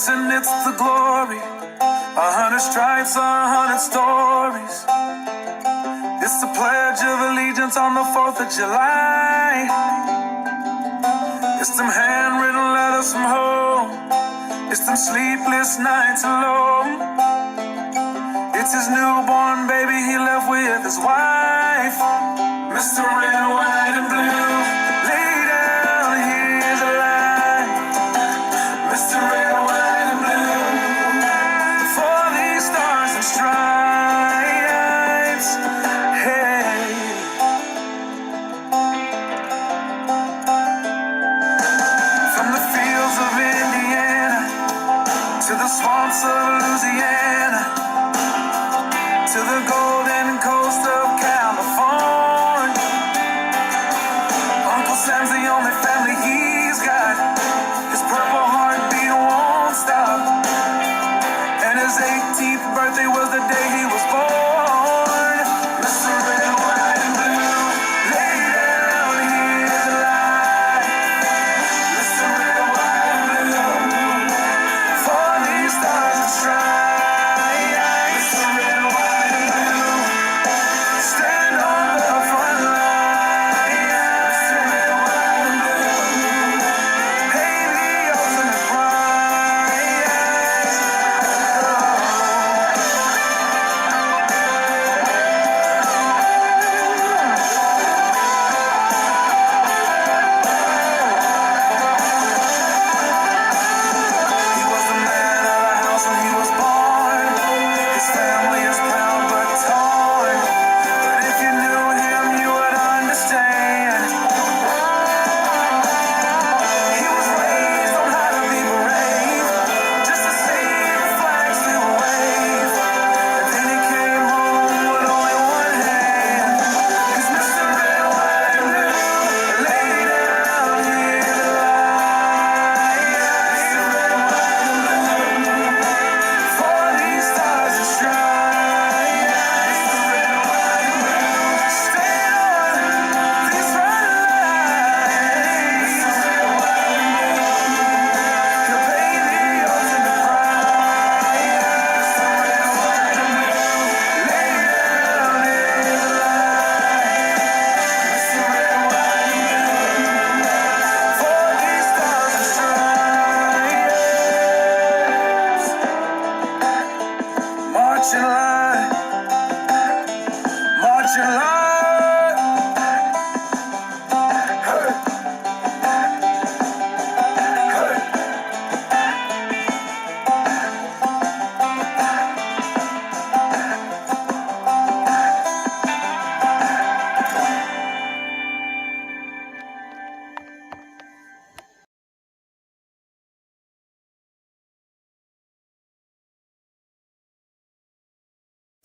Listen, it's the glory. 100 stripes, 100 stories. It's the Pledge of Allegiance on the 4th of July. It's them handwritten letters from home. It's them sleepless nights alone. It's his newborn baby he left with his wife. Mr. Red, White, and Blue, lay down, here's a line. Mr. Red, White, and Blue, for these stars and stripes. Hey. From the fields of Indiana to the swamps of Louisiana, to the golden coast of California, Uncle Sam's the only family he's got. His purple heartbeat won't stop, and his 18th birthday was the day he was born. Mr. Red, White, and Blue, lay down, here's a line. Mr. Red, White, and Blue, for these stars and stripes. Mr. Red, White, and Blue, stand on the front line. Mr. Red, White, and Blue, pay the ultimate price. He was the man of the house when he was born. His family is proud but torn. But if you knew him, you would understand. He was raised on how to be brave, just to see the flag still wave. And then he came home with only one hand. He's Mr. Red, White, and Blue, lay down, here's a line. Mr. Red, White, and Blue, for these stars and stripes. Mr. Red, White, and Blue, stay on this front line. Mr. Red, White, and Blue, he'll pay the ultimate price. Mr. Red, White, and Blue, lay down, here's a line. Mr. Red, White, and Blue, for these stars and stripes. March in line, march in line. Hey, hey.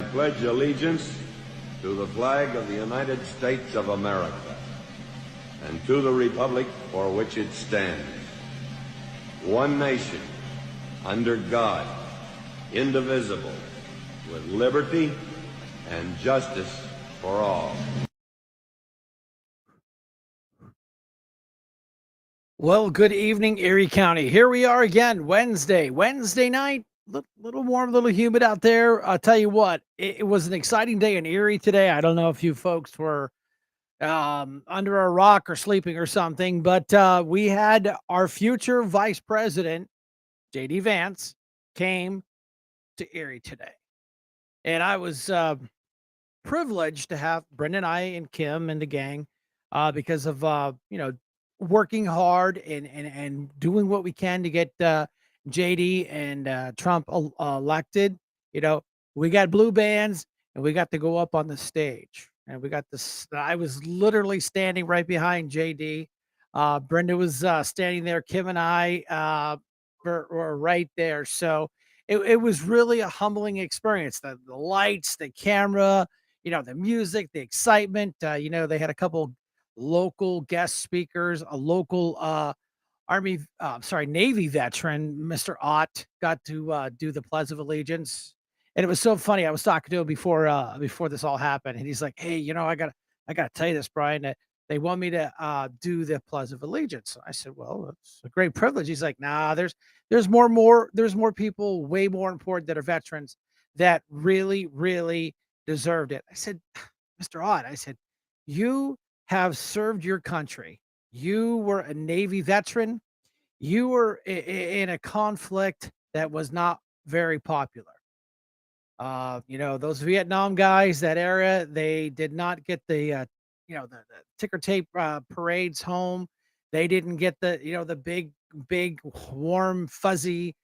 I pledge allegiance to the flag of the United States of America and to the republic for which it stands, one nation, under God, indivisible, with liberty and justice for all. Well, good evening, Erie County. Here we are again, Wednesday night. Little warm, little humid out there. I'll tell you what, it was an exciting day in Erie today. I don't know if you folks were under a rock or sleeping or something, but we had our future vice president, JD Vance, came to Erie today. And I was privileged to have Brendan, I, and Kim and the gang because of working hard and doing what we can to get JD and Trump elected. You know, we got blue bands and we got to go up on the stage, and we got this. I was literally standing right behind JD. Brenda was standing there. Kim and I were right there. So it was really a humbling experience. The lights, the camera, the music, the excitement. They had a couple local guest speakers, a local Navy veteran, Mr. Ott, got to do the Pledge of Allegiance. And it was so funny. I was talking to him before this all happened, and he's like, "Hey, I gotta tell you this, Brian. They want me to do the Pledge of Allegiance. I said, well, it's a great privilege. He's like, nah, there's more people, way more important that are veterans that really, really deserved it. I said, Mr. Ott, I said, you have served your country. You were a Navy veteran. You were in a conflict that was not very popular. Those Vietnam guys, that era, they did not get the ticker tape parades home. They didn't get the big, warm, fuzzy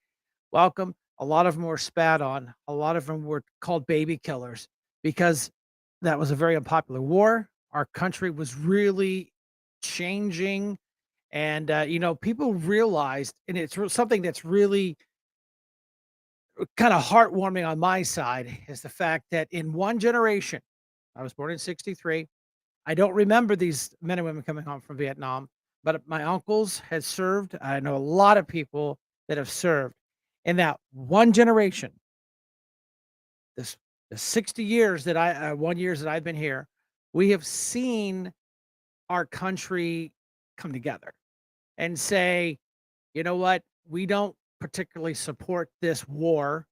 welcome. A lot of them were spat on. A lot of them were called baby killers because that was a very unpopular war. Our country was really changing. And, people realized, and something that's really kind of heartwarming on my side is the fact that in one generation, I was born in 63. I don't remember these men and women coming home from Vietnam, but my uncles had served. I know a lot of people that have served in that one generation. This the 60 years that 1 years that I've been here, we have seen our country come together and say, you know what, we don't particularly support this war.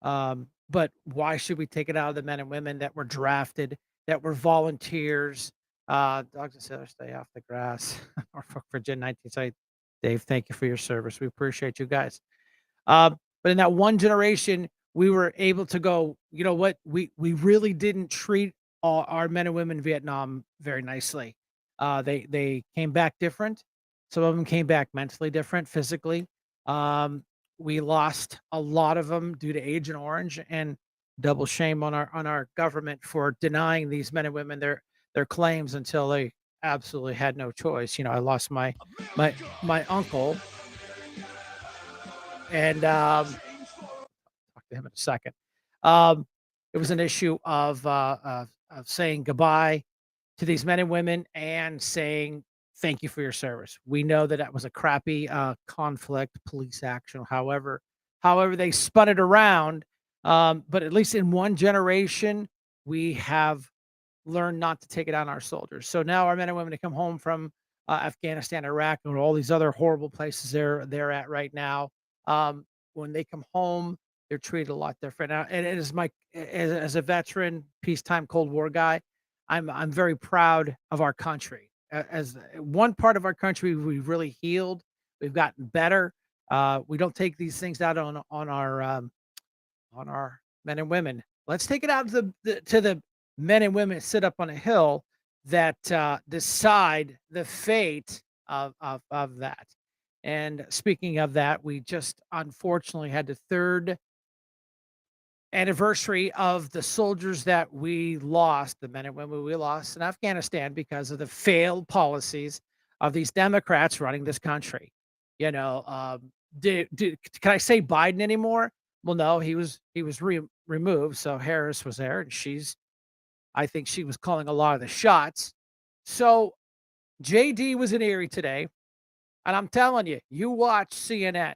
But why should we take it out of the men and women that were drafted, that were volunteers? Dogs and sailors stay off the grass. Or for Virginia 19 say, Dave, thank you for your service. We appreciate you guys. But in that one generation, we were able to go, you know what? We really didn't treat all our men and women in Vietnam very nicely. They came back different. Some of them came back mentally different, physically. Um, we lost a lot of them due to Agent Orange, and double shame on our government for denying these men and women their claims until they absolutely had no choice. I lost my uncle, and talk to him in a second. Um, it was an issue of saying goodbye to these men and women and saying thank you for your service. We know that that was a crappy conflict, police action, however they spun it around. But at least in one generation, we have learned not to take it on our soldiers. So now our men and women that come home from Afghanistan, Iraq, and all these other horrible places they're at right now. When they come home, they're treated a lot different. And it is as a veteran, peacetime Cold War guy, I'm very proud of our country. As one part of our country, we've really healed. We've gotten better. We don't take these things out on our men and women. Let's take it out to the men and women that sit up on a hill that decide the fate of that. And speaking of that, we just unfortunately had the third anniversary of the soldiers that we lost, the men and women we lost in Afghanistan because of the failed policies of these Democrats running this country. You know, can I say Biden anymore? Well, no, he was removed. So Harris was there, and I think she was calling a lot of the shots. So JD was in Erie today, and I'm telling you, you watch CNN.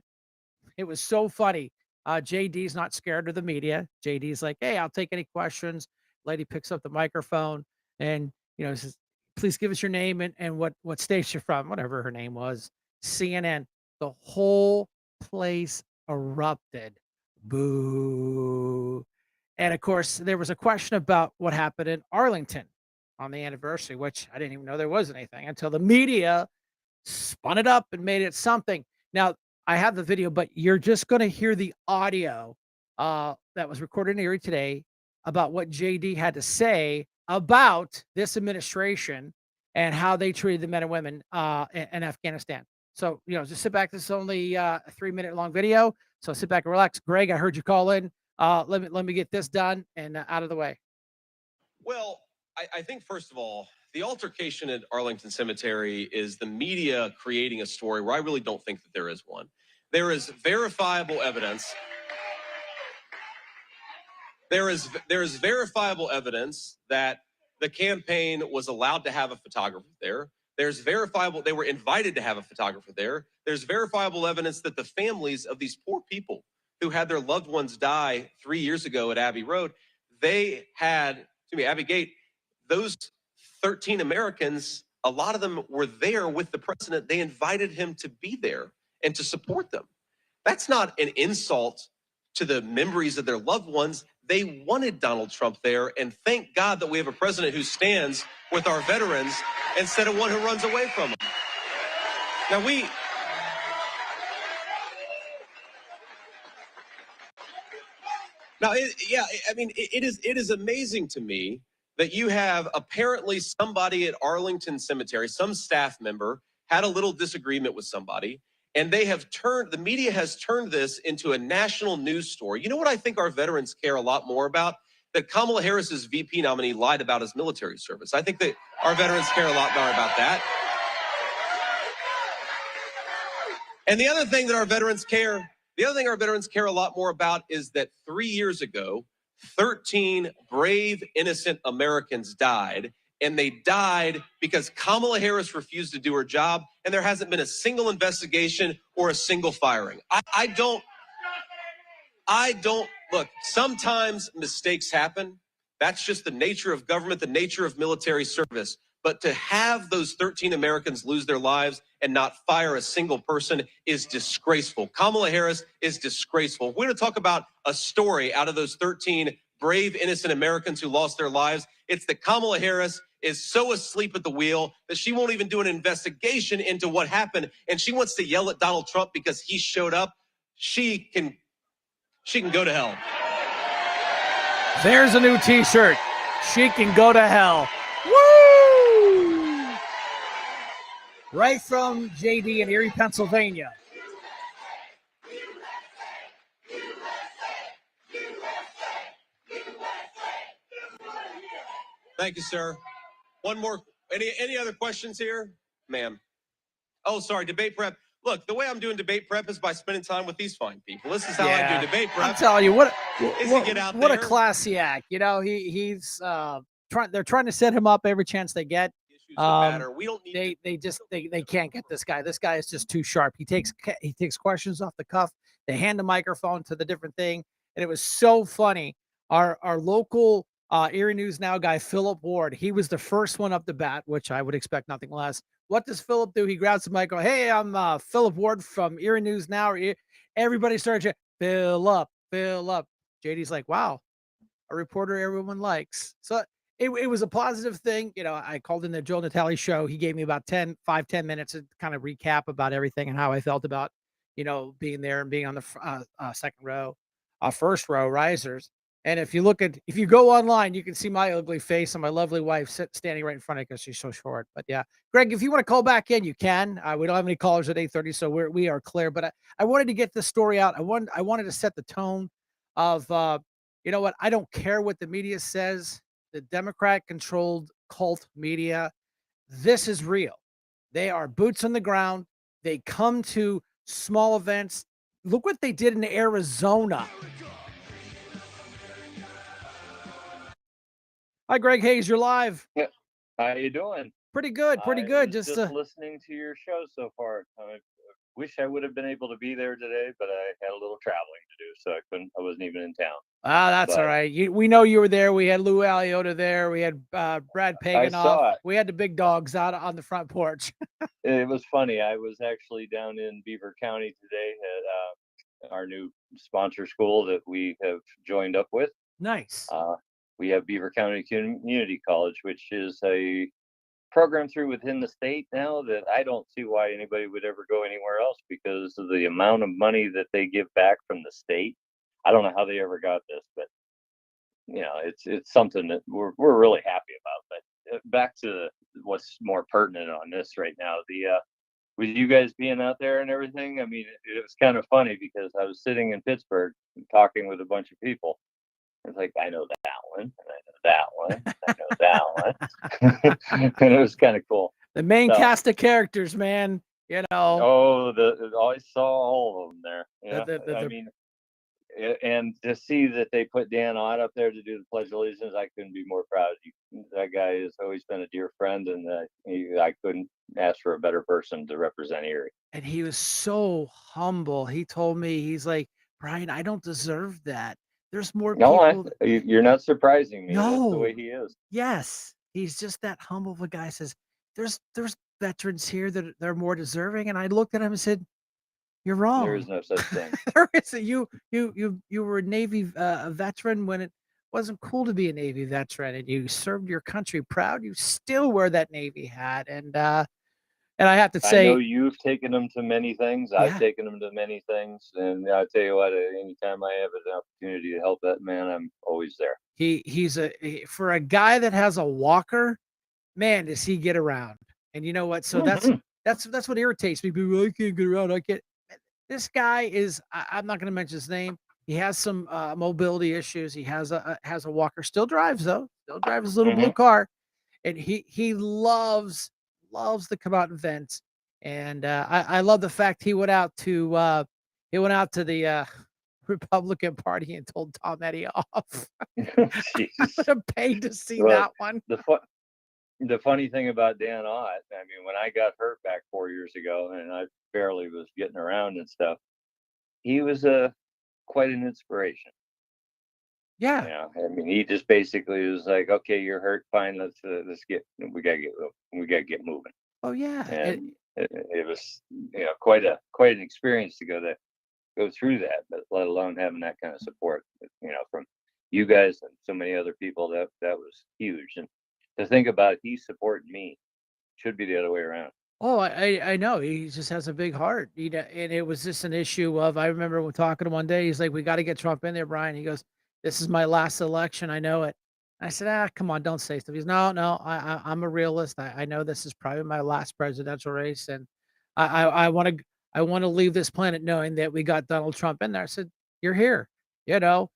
It was so funny. JD's not scared of the media. JD's like, "Hey, I'll take any questions." Lady picks up the microphone and says, "Please give us your name and what state you're from," whatever her name was. CNN. The whole place erupted. Boo. And of course, there was a question about what happened in Arlington on the anniversary, which I didn't even know there was anything until the media spun it up and made it something. Now, I have the video, but you're just gonna hear the audio, that was recorded in Erie today about what JD had to say about this administration and how they treated the men and women, in Afghanistan. So, just sit back. This is only, a 3-minute long video, so sit back and relax. Greg, I heard you call in. Let me get this done and, out of the way. Well, I think, first of all, the altercation at Arlington Cemetery is the media creating a story where I really don't think that there is one. There is verifiable evidence. There is verifiable evidence that the campaign was allowed to have a photographer there. There's verifiable, they were invited to have a photographer there. There's verifiable evidence that the families of these poor people who had their loved ones die 3 years ago at Abbey Road, Abbey Gate, those 13 Americans a lot of them were there with the president. They invited him to be there and to support them. That's not an insult to the memories of their loved ones. They wanted Donald Trump there, and thank God that we have a president who stands with our veterans instead of one who runs away from them. Now it is amazing to me that you have apparently somebody at Arlington Cemetery, some staff member had a little disagreement with somebody, and the media has turned this into a national news story. You know what I think our veterans care a lot more about? That Kamala Harris's VP nominee lied about his military service. I think that our veterans care a lot more about that. And the other thing our veterans care a lot more about is that 3 years ago, 13 brave, innocent Americans died, and they died because Kamala Harris refused to do her job, and there hasn't been a single investigation or a single firing. I don't look, sometimes mistakes happen. That's just the nature of government, the nature of military service. But to have those 13 Americans lose their lives and not fire a single person is disgraceful. Kamala Harris is disgraceful. We're going to talk about a story out of those 13 brave, innocent Americans who lost their lives. It's that Kamala Harris is so asleep at the wheel that she won't even do an investigation into what happened. And she wants to yell at Donald Trump because he showed up. She can go to hell. There's a new t-shirt. She can go to hell. Woo! Right from JD in Erie, Pennsylvania. Thank you, sir. One more. Any other questions here, ma'am? Oh, sorry. Debate prep. Look, the way I'm doing debate prep is by spending time with these fine people. This is how I do debate prep. I'm telling you, what a classy act. You know, he's they're trying to set him up every chance they get. Issues that matter. We don't need. They can't get this guy. This guy is just too sharp. He takes questions off the cuff. They hand the microphone to the different thing, and it was so funny. Our local Erie News Now guy, Philip Ward, he was the first one up the bat, which I would expect nothing less. What does Philip do? He grabs the mic, go, "Hey, I'm Philip Ward from Erie News Now." Everybody started to fill up. JD's like, "Wow, a reporter everyone likes." So it was a positive thing. You know, I called in the Joe Natale show. He gave me about 10 minutes to kind of recap about everything and how I felt about, you know, being there and being on the second row, first row risers. And if you go online, you can see my ugly face and my lovely wife standing right in front of me because she's so short. But yeah, Greg, if you want to call back in, you can. We don't have any callers at 8:30, so we are clear. But I wanted to get this story out. I wanted to set the tone of, you know what? I don't care what the media says. The Democrat-controlled cult media, this is real. They are boots on the ground. They come to small events. Look what they did in Arizona. Hi, Greg Hayes. You're live. Yeah. How you doing? Pretty good. I was just listening to your show so far. I wish I would have been able to be there today, but I had a little traveling to do, so I wasn't even in town. That's all right. We know you were there. We had Lou Aliotta there. We had Brad Paganoff. We had the big dogs out on the front porch. It was funny. I was actually down in Beaver County today at our new sponsor school that we have joined up with. Nice. We have Beaver County Community College, which is a program through within the state now that I don't see why anybody would ever go anywhere else because of the amount of money that they give back from the state. I don't know how they ever got this, but you know, it's something that we're really happy about. But back to what's more pertinent on this right now, with you guys being out there and everything, I mean, it was kind of funny because I was sitting in Pittsburgh talking with a bunch of people. It's like, I know that one, and I know that one, I know that one. And it was kind of cool. The main cast of characters, man, you know. I saw all of them there. Yeah, I mean, and to see that they put Dan Ott up there to do the Pledge of Allegiance, I couldn't be more proud. That guy has always been a dear friend, and I couldn't ask for a better person to represent Erie. And he was so humble. He told me, he's like, "Brian, I don't deserve that. There's more people." No, you're not surprising me. No. That's the way he is. Yes. He's just that humble of a guy. Says, there's veterans here that they're more deserving. And I looked at him and said, "You're There is wrong. no such thing. There is you were a Navy a veteran when it wasn't cool to be a Navy veteran, and you served your country proud. You still wear that Navy hat, and I have to I know say, you've taken them to many things. I've yeah, taken them to many things, and I tell you what, anytime I have an opportunity to help that man, I'm always there. for a guy that has a walker, man, does he get around. And you know what? So that's what irritates me. People, I can't get around. I can't. This guy is. I'm not going to mention his name. He has some mobility issues. He has a walker. Still drives though. Still drives his little blue Mhm. car, and he loves to come out and vent. And I love the fact he went out to the Republican Party and told Tom Eddie off. I would Jesus. have paid to see But that one. the funny thing about Dan Ott, I mean, when I got hurt back 4 years ago, and I barely was getting around and stuff, he was quite an inspiration. Yeah. I mean, he just basically was like, "Okay, you're hurt. Fine, let's get we gotta get moving." Oh yeah. And it was quite an experience to go through that, but let alone having that kind of support, from you guys and so many other people. That was huge. And to think about, he's supporting me, should be the other way around. Oh, I know. He just has a big heart. And it was just an issue of I remember when talking to him one day, he's like, "We got to get Trump in there, Brian." He goes, "This is my last election. I know it." I said, "Ah, come on, don't say stuff." He's no. I'm a realist. I know this is probably my last presidential race, and I want to leave this planet knowing that we got Donald Trump in there. I said, "You're here." You know,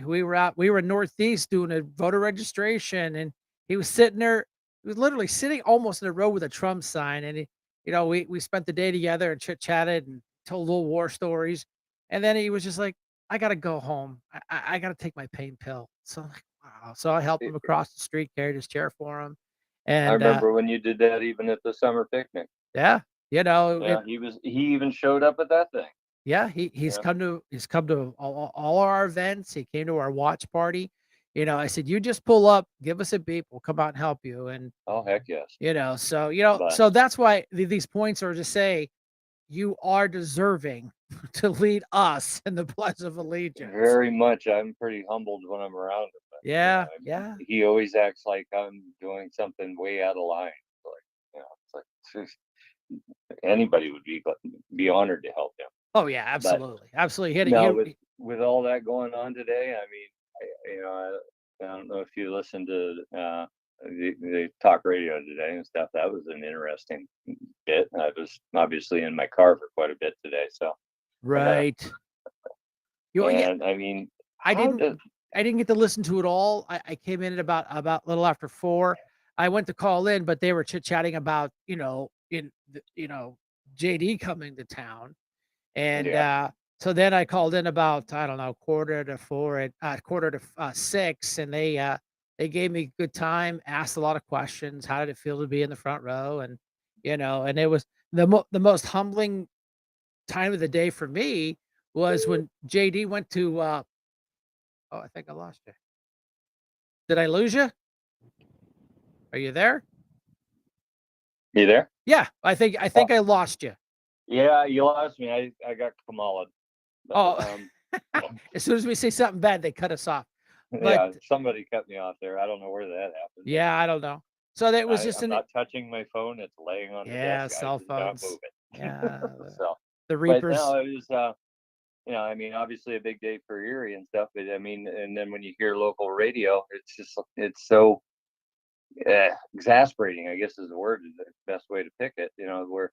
we were in Northeast doing a voter registration, and he was sitting there. He was literally sitting almost in a row with a Trump sign, and we spent the day together and chit chatted and told little war stories, and then he was just like, "I gotta go home. I gotta take my pain pill." So I'm like, wow. So I helped I him across the street, carried his chair for him, I and remember when you did that, even at the summer picnic. yeah, Yeah, he even showed up at that thing. yeah, he's Yeah. come to all our events. He came to our watch party. I said, "You just pull up, give us a beep, we'll come out and help you." And Oh, heck yes. so But that's why these points are to say you are deserving to lead us in the Pledge of Allegiance. very much, I'm pretty humbled when I'm around him. But, Yeah, I mean, yeah. he always acts like I'm doing something way out of line. Like, it's like anybody would be honored to help him. Oh yeah, But absolutely, absolutely. Hit it. now with all that going on today, I mean, I don't know if you listened to the talk radio today and stuff. That was an interesting bit. I was obviously in my car for quite a bit today, so uh, Right. Yeah. and I mean, I how didn't does I didn't get to listen to it all. I came in at about a little after 4. I went to call in, but they were chit-chatting about, JD coming to town. And, yeah, so then I called in about, I don't know, quarter to 4 and quarter to 6, and they gave me good time, asked a lot of questions. How did it feel to be in the front row? And it was the most humbling time of the day for me was when JD went to, oh, I think I lost you. Did I lose you? Are you there? you there? Yeah, I think Oh, I lost you. yeah, you lost me. I got Kamala, but Oh, as soon as we say something bad, they cut us off. But yeah, somebody cut me off there. I don't know where that happened, but yeah, I don't know. So that was just I'm an not touching my phone. It's laying on the yeah, desk. I cell did not phones. move it. Yeah, So, the but no, Reapers. it was, I mean, obviously a big day for Erie and stuff. But I mean, and then when you hear local radio, it's so exasperating, I guess is the word, is the best way to pick it. Where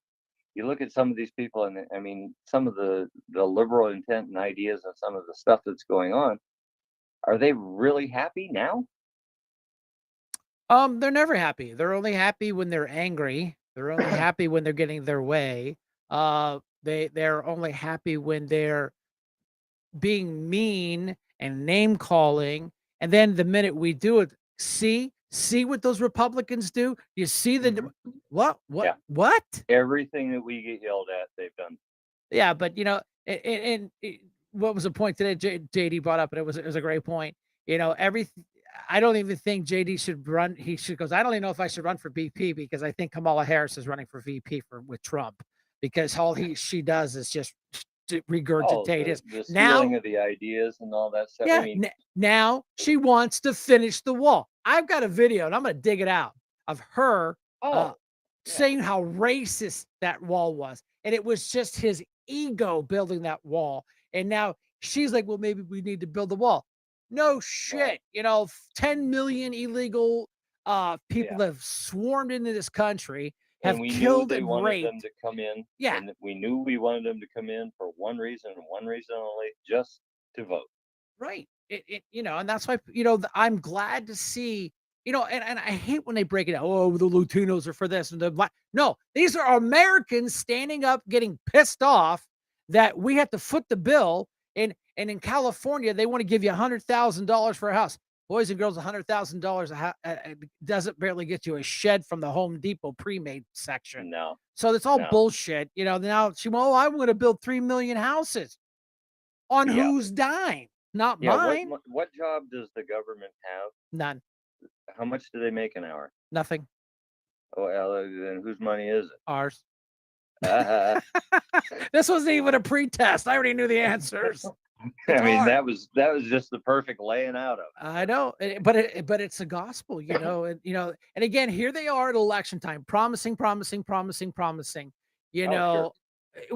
you look at some of these people, and I mean, some of the liberal intent and ideas and some of the stuff that's going on. Are they really happy now? They're never happy. They're only happy when they're angry. They're only happy when they're getting their way. They're only happy when they're being mean and name calling, and then the minute we do it, see what those Republicans do? You see the Hmm. what? Yeah, What? everything that we get yelled at, they've done. Yeah, but what was the point today? JD brought up, and it was a great point. Every I don't even think JD should run. He should goes. I don't even know if I should run for BP because I think Kamala Harris is running for VP with Trump because all she does is just Oh, regurgitate his the stealing now. of the ideas and all that stuff. I Yeah, mean, now she wants to finish the wall. I've got a video, and I'm going to dig it out of her uh, oh, yeah, saying how racist that wall was, and it was just his ego building that wall. And now she's like, "Well, maybe we need to build the wall." No well, shit, 10 million illegal people yeah. have swarmed into this country, And have we knew killed they and wanted them raped. to come in, Yeah, and we knew we wanted them to come in for one reason and one reason only, just to vote. right. And that's why, I'm glad to see, and I hate when they break it out. Oh, the Latinos are for this and the black. No, these are Americans standing up, getting pissed off that we have to foot the bill. And in California, they want to give you $100,000 for a house. Boys and girls, $100,000 doesn't barely get you a shed from the Home Depot pre-made section. No, So it's all no. bullshit. Now I'm going to build 3 million houses on Yeah. whose dime? Not Yeah. mine. What job does the government have? None. How much do they make an hour? Nothing. Oh, well, then whose money is Ours. it? This wasn't even a pretest. I already knew the answers. I mean, hard. that was just the perfect laying out of it. I know, but it's the gospel, and again, here they are at election time, promising, promising, promising, promising, Oh, sure.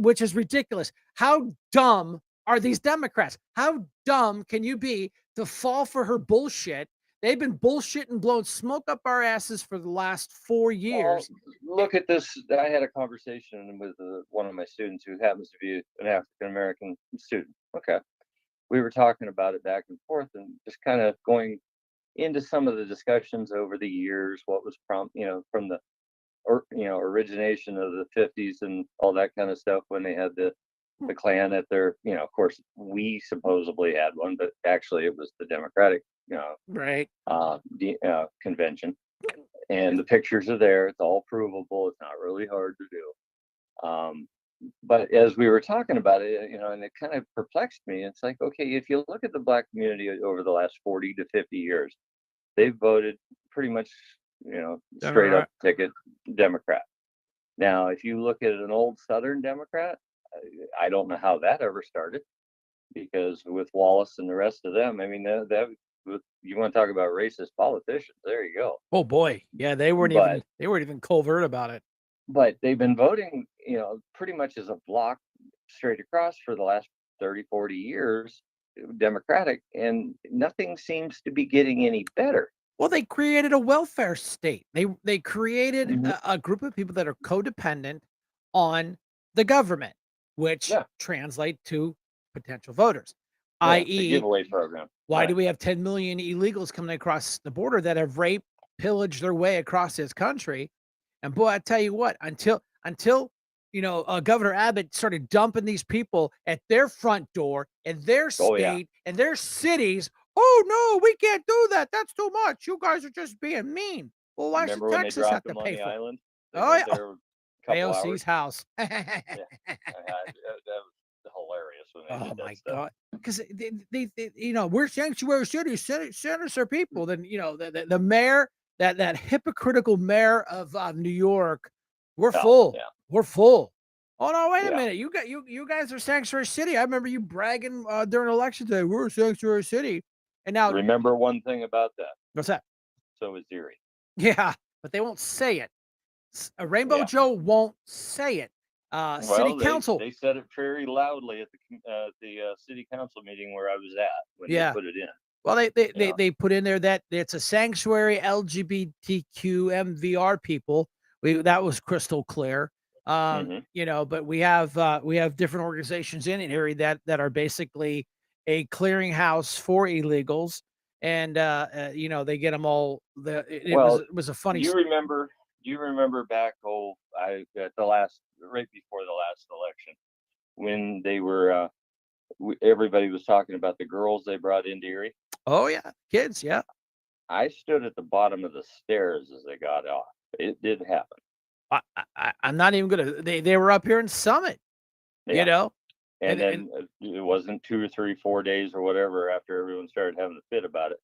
which is ridiculous. How dumb are these Democrats? How dumb can you be to fall for her bullshit? They've been bullshitting, blowing smoke up our asses for the last 4 Well, years. look at this. I had a conversation with one of my students who happens to be an African American student. Okay. We were talking about it back and forth and just kind of going into some of the discussions over the years, what was from the origination of the 50s and all that kind of stuff when they had the Klan at their, of course, we supposedly had one, but actually it was the Democratic, Right. convention. And the pictures are there. It's all provable. It's not really hard to do. But as we were talking about it, and it kind of perplexed me. It's like, okay, if you look at the black community over the last 40 to 50 years, they've voted pretty much, straight up ticket Democrat. Now, if you look at an old Southern Democrat, I don't know how that ever started, because with Wallace and the rest of them, I mean, you want to talk about racist politicians? There you go. Oh boy, yeah, they weren't even covert about it. But they've been voting, pretty much as a block straight across for the last 30, 40 years, Democratic, and nothing seems to be getting any better. Well, they created a welfare state. They created Mhm. a group of people that are codependent on the government, which Yeah, translate to potential voters, yeah, it's a i.e., giveaway program. why do Right. we have 10 million illegals coming across the border that have raped, pillaged their way across this country? And boy, I tell you what, until Governor Abbott started dumping these people at their front door in their Oh, yeah. state and their cities. Oh no, we can't do that. That's too much. You guys are just being mean. Well, why should Remember when they Texas have dropped to them on pay the for it? island? They Oh went yeah, there a couple AOC's hours. house. Yeah, that was hilarious when they Oh did that my stuff. God. Because we're sanctuary city, centers are people. Then, the mayor, that hypocritical mayor of New York, we're Oh, full. yeah, We're full. Oh no, wait a yeah. minute. You guys are sanctuary city. I remember you bragging during election day. We're a sanctuary city. And now Remember one thing about that. what's that? So is Erie. Yeah, but they won't say it. Rainbow Yeah. Joe won't say it. City Well, council. they said it very loudly at the city council meeting where I was at when Yeah. they put it in. Well, Yeah. they put in there that it's a sanctuary LGBTQ MVR people. That was crystal clear. Mhm. But we have different organizations in an area that are basically a clearinghouse for illegals, and they get them all. Well, It was a funny. do you remember back at the last right before the last election when they were everybody was talking about the girls they brought into Erie? Oh yeah, kids, yeah. I stood at the bottom of the stairs as they got off. It did happen. I'm not even gonna. They were up here in Summit, Yeah. and And then it wasn't 2 or 3, 4 days or whatever after everyone started having a fit about it.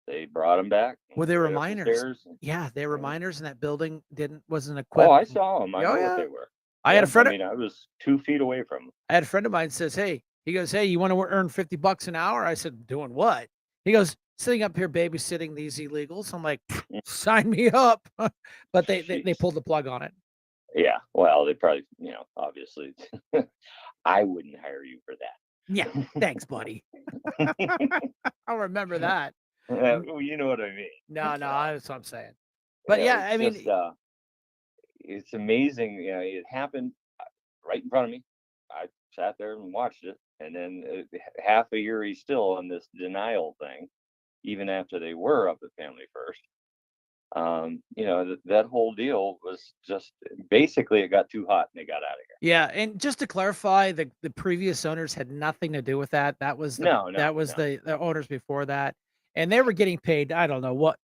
They brought them back. Were they Right up the reminders? stairs. Yeah, they were Yeah. miners, and that building wasn't Oh, equipped. I saw them. I Oh know what yeah, they were. I had a Yeah, I friend. mean, I was 2 feet away from them. I had a friend of mine says, "Hey," he goes, "Hey, you want to earn $50 an hour?" I said, "Doing what?" He goes, "Sitting up here babysitting these illegals." I'm like, "Sign me up," but they Jeez. pulled the plug on it. Yeah. Well, they probably, obviously, I wouldn't hire you for Yeah, thanks, buddy. that. I'll remember that. Well, you know what I mean. No, Yeah. that's what I'm saying. But Yeah, yeah, it's I mean, just it's amazing. It happened right in front of me. I sat there and watched it, and then half a year he's still on this denial thing, even after they were up at Family First. That whole deal was just basically it got too hot and they got out of here. yeah, and just to clarify, the previous owners had nothing to do with that. That was No, no, no. the owners before that, and they were getting paid. I don't know what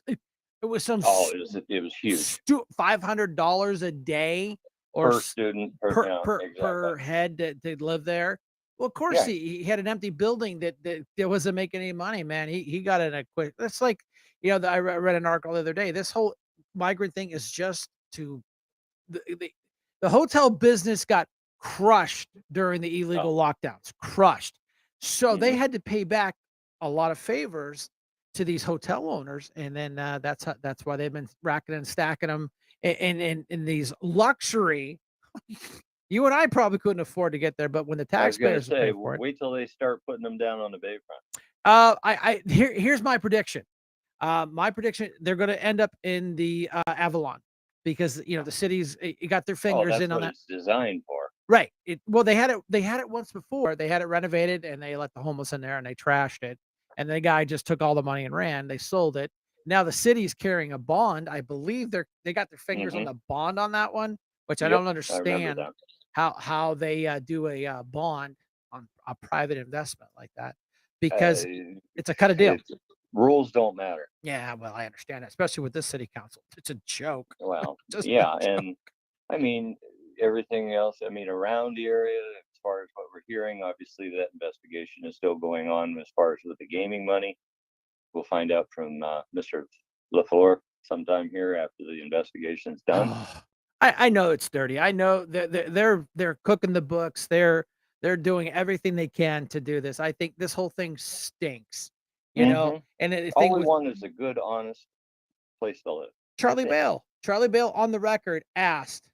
it was some Oh, it was huge $500 a day or per student exactly. per head to live there. Well, of course Yeah, he had an empty building that wasn't making any money, man. He got in a quick. That's like I read an article the other day. This whole migrant thing is just to the the, the hotel business got crushed during the illegal lockdowns, crushed. So they hmm had to pay back a lot of favors to these hotel owners, and then that's why they've been racking and stacking them in these luxury. You and I probably couldn't afford to get there, but when the I was gonna taxpayers are say, paying for it, wait till they start putting them down on the bayfront. here's my prediction. My prediction: they're going to end up in the Avalon because the cities got their Oh, fingers that's in on what that. it's designed for. Right. Well, they had it once before. They had it renovated and they let the homeless in there and they trashed it. And the guy just took all the money and ran. They sold it. Now the city's carrying a bond. I believe they got their fingers on hmm the bond on that one, which I Yep, don't I remember understand that. how they do a bond on a private investment like that because Uh, it's a cut of deal. it's rules don't matter. Yeah, well, I understand that, especially with this city council. It's a joke. Well, Just a yeah, joke. and I mean everything else. I mean around the area, as far as what we're hearing, obviously that investigation is still going on. As far as with the gaming money, we'll find out from Mr. LaFleur sometime here after the investigation's done. Oh, I know it's dirty. I know they're cooking the books. They're doing everything they can to do this. I think this whole thing stinks. hmm And the All thing we with want is a good, honest place to live. That's Charlie it. Bale. Charlie Bale on the record asked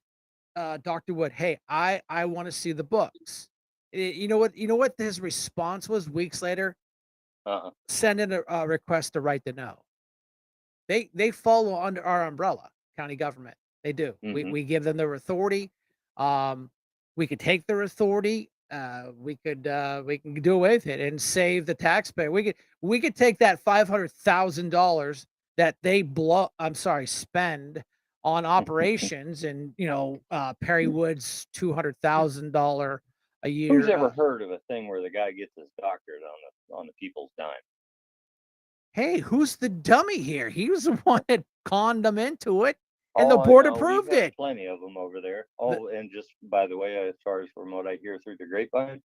Dr. Wood, "Hey, I want to see the books." You know what? You know what his response was weeks later? Uh-uh. Send in a request to write the no. They follow under our umbrella, county government. They do. We hmm we give them their authority. Um, we could take their authority. We can do away with it and save the taxpayer. We could take that $500,000 that they spend on operations and Perry Wood's $200,000 a Who's year. ever heard of a thing where the guy gets his doctorate on the people's dime? Hey, who's the dummy here? He was the one that conned them into it, and the Oh, I board know. We've approved had it. plenty of them over there. The Oh, and just by the way, as far as from what I hear through the grapevine,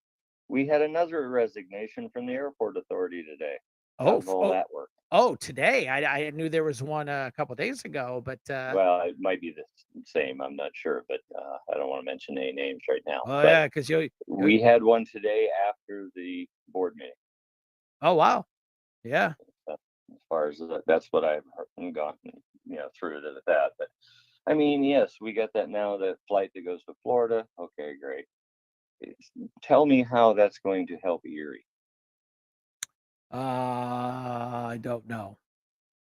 we had another resignation from the airport authority today. oh, How's f all oh that work? oh, today? I knew there was one a couple days ago, but, Well, it might be the same. I'm not sure, but I don't want to mention any names right now. oh, But yeah, 'cause you we had one today after the board meeting. oh, wow. Yeah. So, as far as that's what I've heard and gotten, through to that. But I mean, yes, we got that now. That flight that goes to Florida. Okay, great. Tell me how that's going to help Erie. I don't know.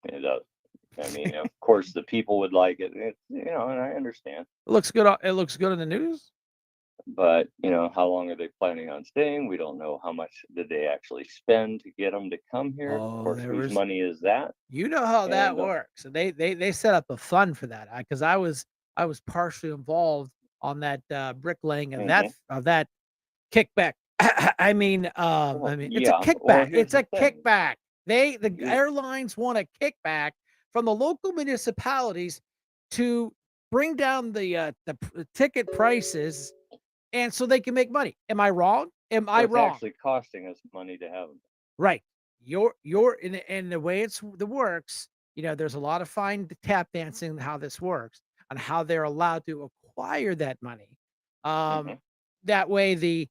It does. I mean, of course, the people would like it. And I understand. It looks good in the news. But how long are they planning on staying? We don't know how much did they actually spend to get them to come here. Of Oh, course, there whose was money is that? you know how that And works. They set up a fund for that, because I was partially involved on that, bricklaying of that mhm. kickback. Well, It's a yeah. Well, kickback. here's It's the a thing. kickback. The You, airlines want a kickback from the local municipalities to bring down the ticket prices, and so they can make money. Am I wrong? Am so I it's wrong? actually costing us money to have them. Right. your and the way the works, there's a lot of fine tap dancing how this works on how they're allowed to acquire that money. Hmm. Um, that way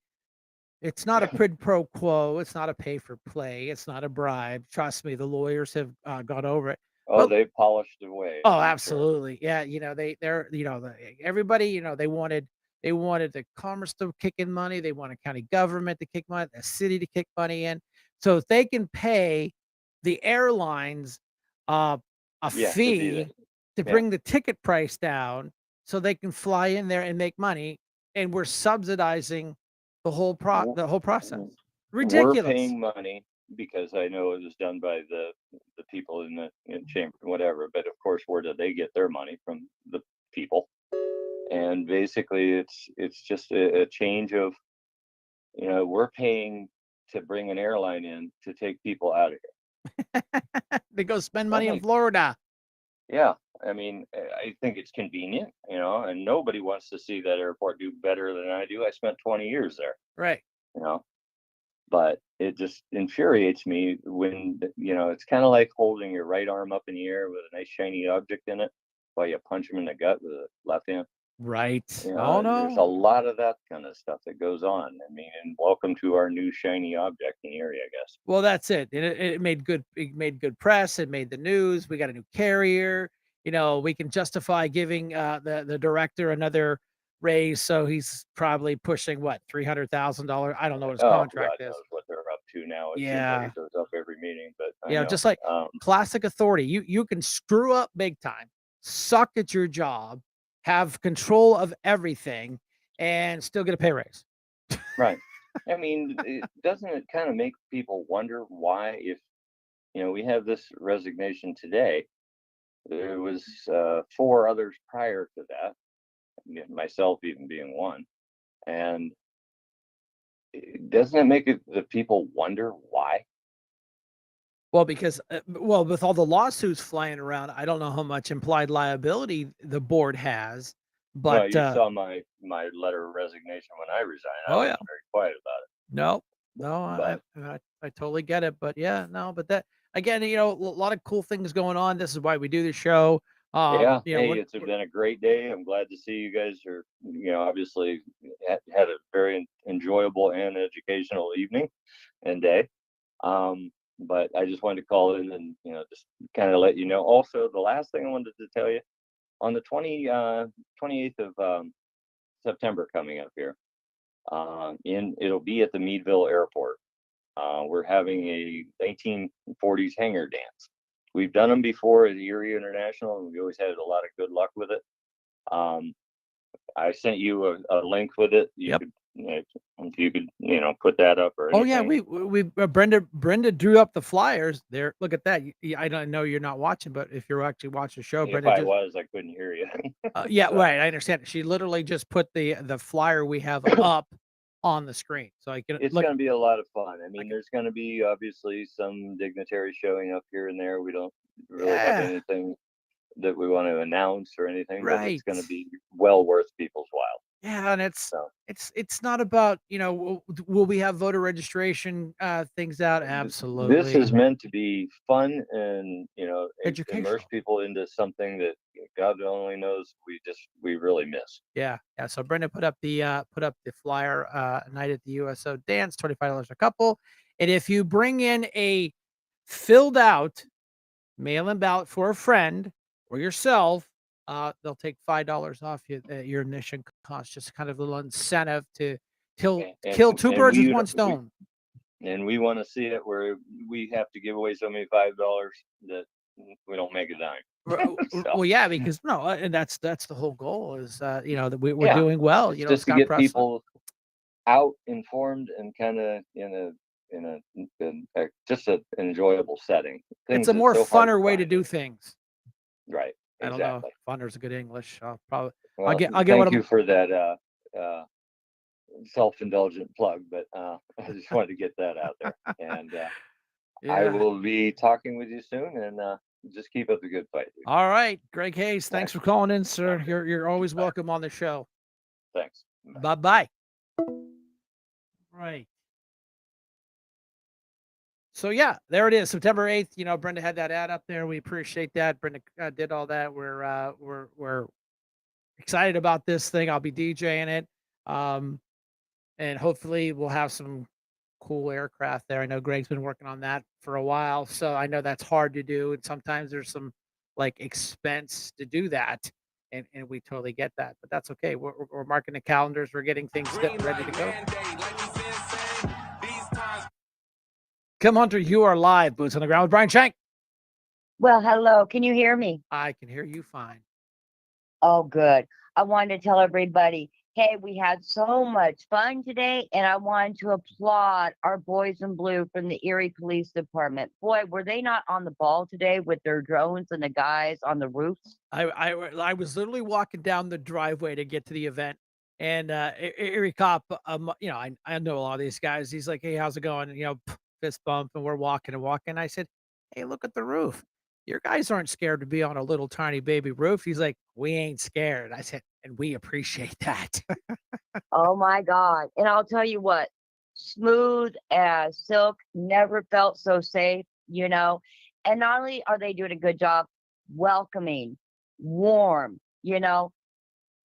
it's not a quid pro quo, it's not a pay for play, it's not a bribe. Trust me, the lawyers have gone over it. Oh, But they polished away, oh, I'm sure. absolutely. Yeah, they're everybody, they wanted the commerce to kick in money, they wanted county government to kick money, the city to kick money in. So if they can pay the airlines uh, a Yeah, to do that. fee to Yeah. bring the ticket price down so they can fly in there and make money, and we're subsidizing W- the whole process. w- We're Ridiculous. paying money because I know it was done by the people in the chamber, whatever. But of course, where do they get their money from? The people. And basically, it's just a change of, we're paying to bring an airline in to take people out of They go spend here. money in Florida. Yeah, I mean, I think it's convenient, and nobody wants to see that airport do better than I do. I spent 20 years there, Right. you know, but it just infuriates me when, it's kind of like holding your right arm up in the air with a nice shiny object in it while you punch them in the gut with the left hand. Right. Oh There's a no. lot of that kind of stuff that goes on. I mean, and welcome to our new shiny object in the area, I guess. Well, that's it. And it made good press. It made the news. We got a new carrier. We can justify giving the director another raise. So he's probably pushing what, $300,000. I don't know what his Oh, contract God is. knows what they're up to now. It seems like Yeah. it goes up every meeting, but I know. Just like classic authority. You can screw up big time, suck at your job, have control of everything, and still get a pay raise. Right. I mean, doesn't it kind of make people wonder why, if, we have this resignation today, there was four others prior to that, myself even being one. And doesn't it make the people wonder why? Well, because with all the lawsuits flying around, I don't know how much implied liability the board has, Well, but you saw my letter of resignation when I resigned. I oh yeah, wasn't very quiet about it. no, no, I, But I I totally get it. But yeah, no, but that again, a lot of cool things going on. This is why we do the show. yeah, hey, When it's been a great day. I'm glad to see you guys are, obviously had a very enjoyable and educational evening and day. But I just wanted to call in and, just kind of let you know. Also, the last thing I wanted to tell you, on the 28th of September coming up here, it'll be at the Meadville Airport. We're having a 1940s hangar dance. We've done them before at Erie International, and we always had a lot of good luck with it. I sent you a link with it. Yep. If you could, put that up or Oh anything. yeah, we Brenda drew up the flyers there. Look at that. I don't know you're not watching, but if you're actually watching the show, If Brenda I just was, I couldn't hear you. yeah, So, right. I understand. She literally just put the flyer we have up on the screen, so I can it's look. going to be a lot of fun. I I mean, can, there's going to be obviously some dignitaries showing up here and there. We don't really have yeah, anything that we want to announce or anything, but it's right. going to be well worth people's while. Yeah, and it's So it's it's not about will we have voter registration things out? this is Absolutely, meant to be fun and, immerse educational. people into something that God only knows we really miss. Yeah, yeah. So Brenda put up the flyer night at the USO dance, $25 a couple, and if you bring in a filled out mail-in ballot for a friend or yourself, they'll take $5 off your admission cost. Just kind of a little incentive to kill two And birds with one stone. we want to see it where we have to give away so many $5 that we don't make a dime. So, Well, yeah, because no, and that's the whole goal is that we're yeah, doing well. it's just to Scott get Presler. people out informed and kind of just an enjoyable setting. It's Things a that's more so hard to funner way to find. do things. Right. I don't know. Exactly. Funner is a good English. I'll Well, get one thank of you for that self-indulgent plug, but I just wanted to get that out there. And I yeah. will be talking with you soon, and just keep up the good fight, dude. All right, Greg Hayes, thanks for calling in, sir. Okay. You're always Bye. welcome on the show. Thanks. Bye bye. Right. So yeah, there it is, September 8th. You know, Brenda had that ad up there. We appreciate that. Brenda did all that. We're excited about this thing. I'll be DJing it. Um, and hopefully we'll have some cool aircraft there. I know Greg's been working on that for a while, so I know that's hard to do, and sometimes there's some like expense to do that, and we totally get that, but that's okay. We're marking the calendars. We're getting things ready to go. Kim Hunter, you are live, boots on the ground with Brian Shank. Well, hello. Can you hear me? I can hear you fine. Oh, good. I wanted to tell everybody, hey, we had so much fun today, and I wanted to applaud our boys in blue from the Erie Police Department. Boy, were they not on the ball today with their drones and the guys on the roofs? I was literally walking down the driveway to get to the event, and Erie cop, you know, I know a lot of these guys. He's like, "Hey, how's it going?" And, you know, fist bump, and we're walking and walking. I said, "Hey, look at the roof. Your guys aren't scared to be on a little tiny baby roof." He's like, "We ain't scared." I said, "And we appreciate that." Oh my God. And I'll tell you what, smooth as silk, never felt so safe, you know. And not only are they doing a good job, welcoming, warm, you know,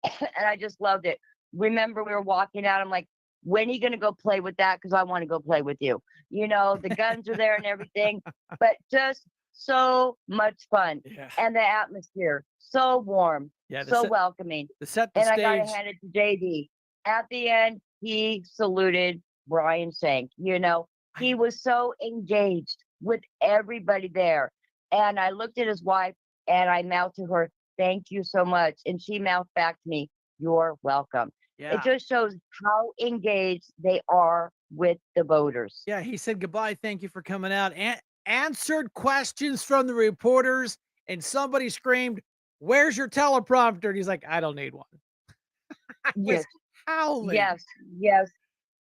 and I just loved it. Remember, we were walking out. I'm like, when are you going to go play with that? Because I want to go play with you. You know, the guns are there and everything, but just so much fun. Yeah, And the atmosphere, so warm, yeah. so welcoming. To set the And I got to stage. hand it to JD. At the end, he saluted Brian Shank. You know, he was so engaged with everybody there. And I looked at his wife and I mouthed to her, thank you so much. And she mouthed back to me, you're welcome. Yeah. It just shows how engaged they are with the voters. Yeah, he said goodbye. Thank you for coming out. And answered questions from the reporters. And somebody screamed, "Where's your teleprompter?" And he's like, "I don't need one." I was Yes, howling. yes, yes.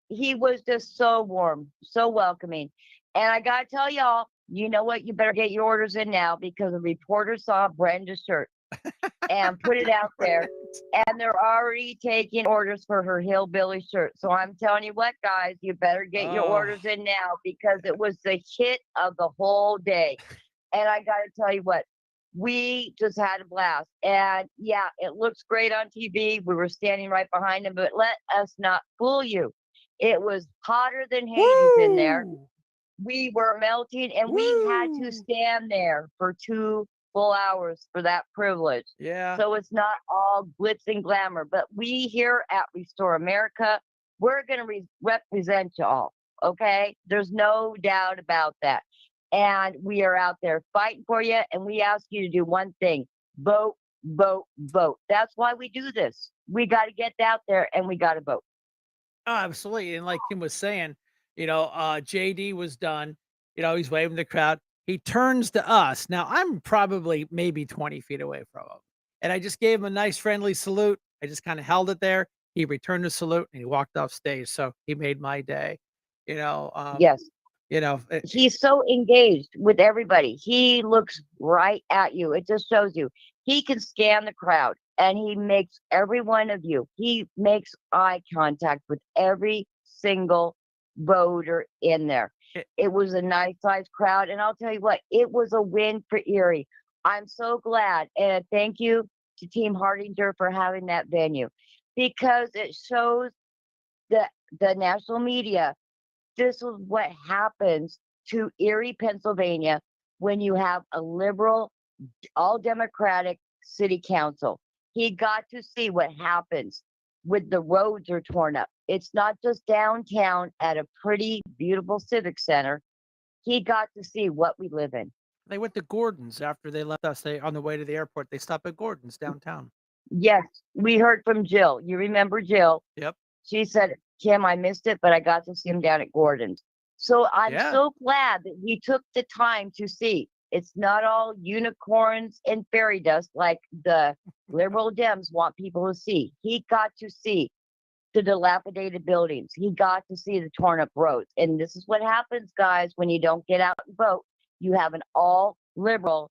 He was just so warm, so welcoming. And I got to tell y'all, you know what? You better get your orders in now because the reporter saw Brenda's shirt and put it out there. And they're already taking orders for her hillbilly shirt. So I'm telling you what, guys, you better get your Oh. orders in now because it was the hit of the whole day. And I got to tell you what, we just had a blast. And yeah, it looks great on TV. We were standing right behind him, but let us not fool you. It was hotter than Hades in there. Woo! We were melting and we had to Woo! stand there for 2 full hours for that privilege. Yeah. So it's not all glitz and glamour, but we here at Restore America, we're going to represent y'all. Okay. There's no doubt about that. And we are out there fighting for you. And we ask you to do one thing: vote, vote, vote. That's why we do this. We got to get out there and we got to vote. Oh, absolutely. And like Kim was saying, you know, JD was done. You know, he's waving the crowd. He turns to us. Now I'm probably maybe 20 feet away from him. And I just gave him a nice friendly salute. I just kind of held it there. He returned the salute and he walked off stage. So he made my day. You know, Yes. you know, He's so engaged with everybody. He looks right at you. It just shows you he can scan the crowd and he makes every one of you, he makes eye contact with every single voter in there. it- It was a nice sized crowd. And I'll tell you what, it was a win for Erie. I'm so glad. And thank you to Team Hardinger for having that venue because it shows the national media this is what happens to Erie, Pennsylvania, when you have a liberal, all Democratic city council. He got to see what happens when the roads are torn up. It's not just downtown at a pretty, beautiful civic center. He got to see what we live in. they went to Gordon's after they left us. They on the way to the airport. They stopped at Gordon's downtown. Yes, we heard from Jill. You remember Jill? Yep. She said, Kim, I missed it, but I got to see him down at Gordon's. So I'm Yeah. so glad that he took the time to see. It's not all unicorns and fairy dust like the liberal Dems want people to see. He got to see the dilapidated buildings. He got to see the torn up roads. And this is what happens, guys, when you don't get out and vote. You have an all liberal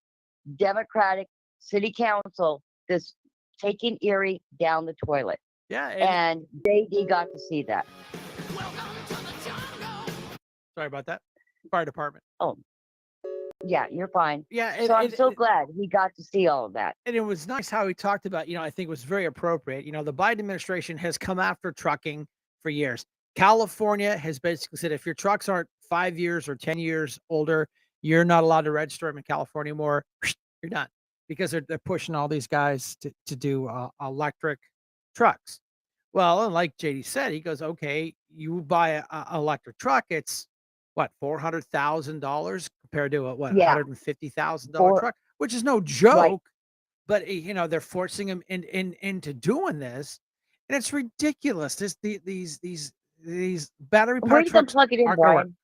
Democratic city council that's taking Erie down the toilet. Yeah. And JD got to see that. Sorry about that. fire department. Oh, yeah, you're fine. Yeah, So I'm so glad he got to see all of that. and it was nice how he talked about, I think it was very appropriate. The Biden administration has come after trucking for years. California has basically said if your trucks aren't 5 years or 10 years older, you're not allowed to register them in California anymore. You're done because they're pushing all these guys to do electric trucks. Well, and like JD said, he goes, okay, you buy a electric truck, it's what, $400,000 compared to a what, Yeah, $150,000 for truck, which is no right. joke. But they're forcing him into doing this, and it's ridiculous. These battery Where powered you can trucks plug it in, aren't going to work. Brian?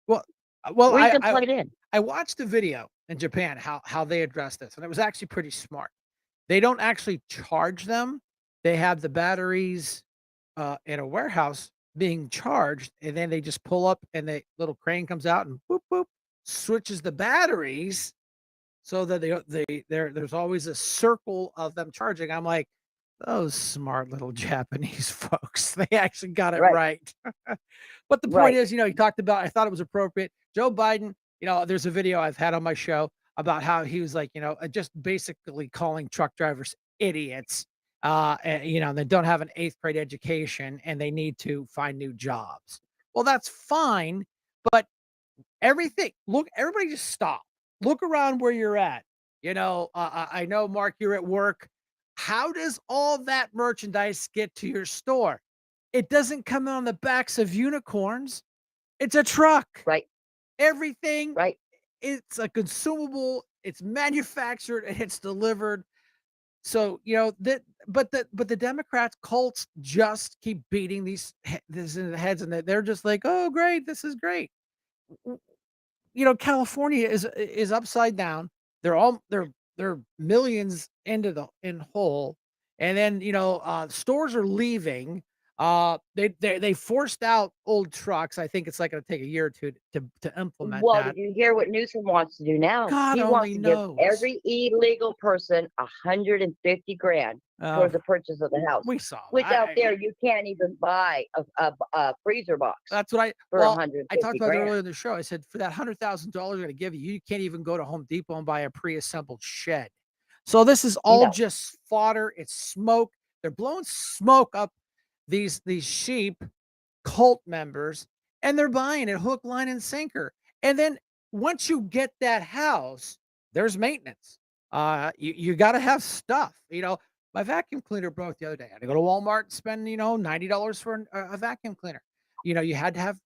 Well, well, Where you I, can I plug it in? I watched a video in Japan how they address this, and it was actually pretty smart. They don't actually charge them. They have the batteries in a warehouse being charged, and then they just pull up, and the little crane comes out and boop boop switches the batteries so that there's always a circle of them charging. I'm like, those smart little Japanese folks, they actually got it Right, right. But the point right. is, he talked about, I thought it was appropriate. Joe Biden, there's a video I've had on my show about how he was like, just basically calling truck drivers idiots. And, they don't have an eighth grade education and they need to find new jobs. Well, that's fine, but everybody just stop. Look around where you're at. I know, Mark, you're at work. How does all that merchandise get to your store? It doesn't come on the backs of unicorns. It's a truck. Right, Everything, right. it's a consumable, it's manufactured, and it's delivered. So, but the Democrats cults just keep beating this in the heads, and they're just like, oh, great, this is great. California is upside down. They're millions into the in hole, and then stores are leaving. They forced out old trucks. I think it's like going to take a year or two to implement Well, did that. you hear what Newsom wants to do now? God He wants only to give knows. every illegal person 150 grand Uh, towards the purchase of the house. we saw that. Which out there you can't even buy a freezer box That's what for I talked 150 about it grand. earlier in the show. I said for that $100,000 I'm going to give you, you can't even go to Home Depot and buy a pre-assembled shed. So this is all No, just fodder. It's smoke. They're blowing smoke up these sheep cult members, and they're buying it hook, line, and sinker. And then once you get that house, there's maintenance. You got to have stuff. My vacuum cleaner broke the other day. I had to go to Walmart and spend $90 for a vacuum cleaner. You had to have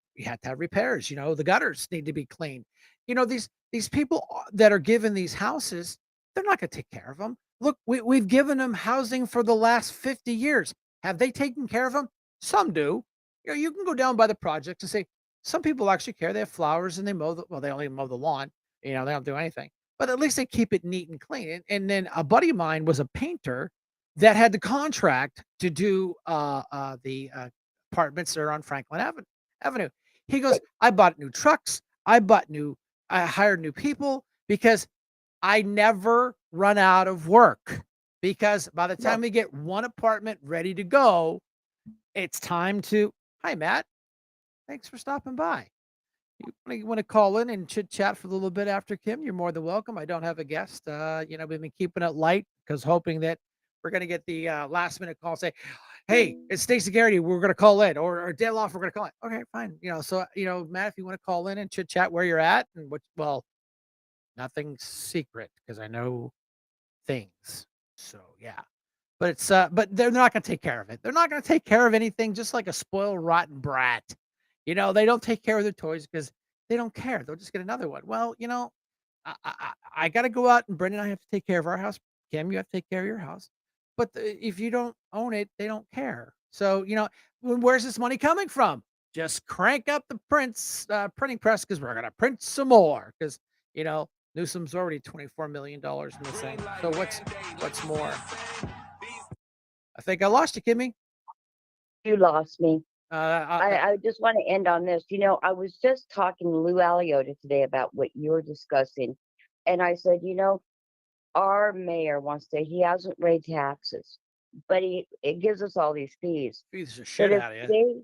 repairs. The gutters need to be cleaned. These people that are given these houses, they're not going to take care of them. Look, we've given them housing for the last 50 years. Have they taken care of them? Some do. You can go down by the project and say, some people actually care. They have flowers and they they only mow the lawn. They don't do anything, but at least they keep it neat and clean. And then a buddy of mine was a painter that had the contract to do the apartments that are on Franklin Avenue. He goes, right. I bought new trucks. I hired new people because I never run out of work, because by the No, time we get one apartment ready to go, it's time to, hi, Matt. Thanks for stopping by. You want to call in and chit chat for a little bit after Kim? You're more than welcome. I don't have a guest. We've been keeping it light because hoping that we're going to get the last minute call say, hey, it's Stacey Garrity. We're going to call in, or Dale Off. We're going to call in. Okay, fine. Matt, if you want to call in and chit chat where you're at and nothing's secret because I know things. So yeah. But they're not gonna take care of it. They're not gonna take care of anything, just like a spoiled, rotten brat. They don't take care of their toys because they don't care. They'll just get another one. Well, I gotta go out, and Brendan and I have to take care of our house. Kim, you have to take care of your house. But if you don't own it, they don't care. So, where's this money coming from? Just crank up the printing press because we're gonna print some more. Because you know Newsom's already $24 million missing. So what's more? I think I lost you, Kimmy. you lost me. Uh, I just want to end on this. I was just talking to Lou Aliotta today about what you were discussing. And I said, our mayor wants to, he hasn't raised taxes, but it gives us all these fees. beats the But shit if out of you. they,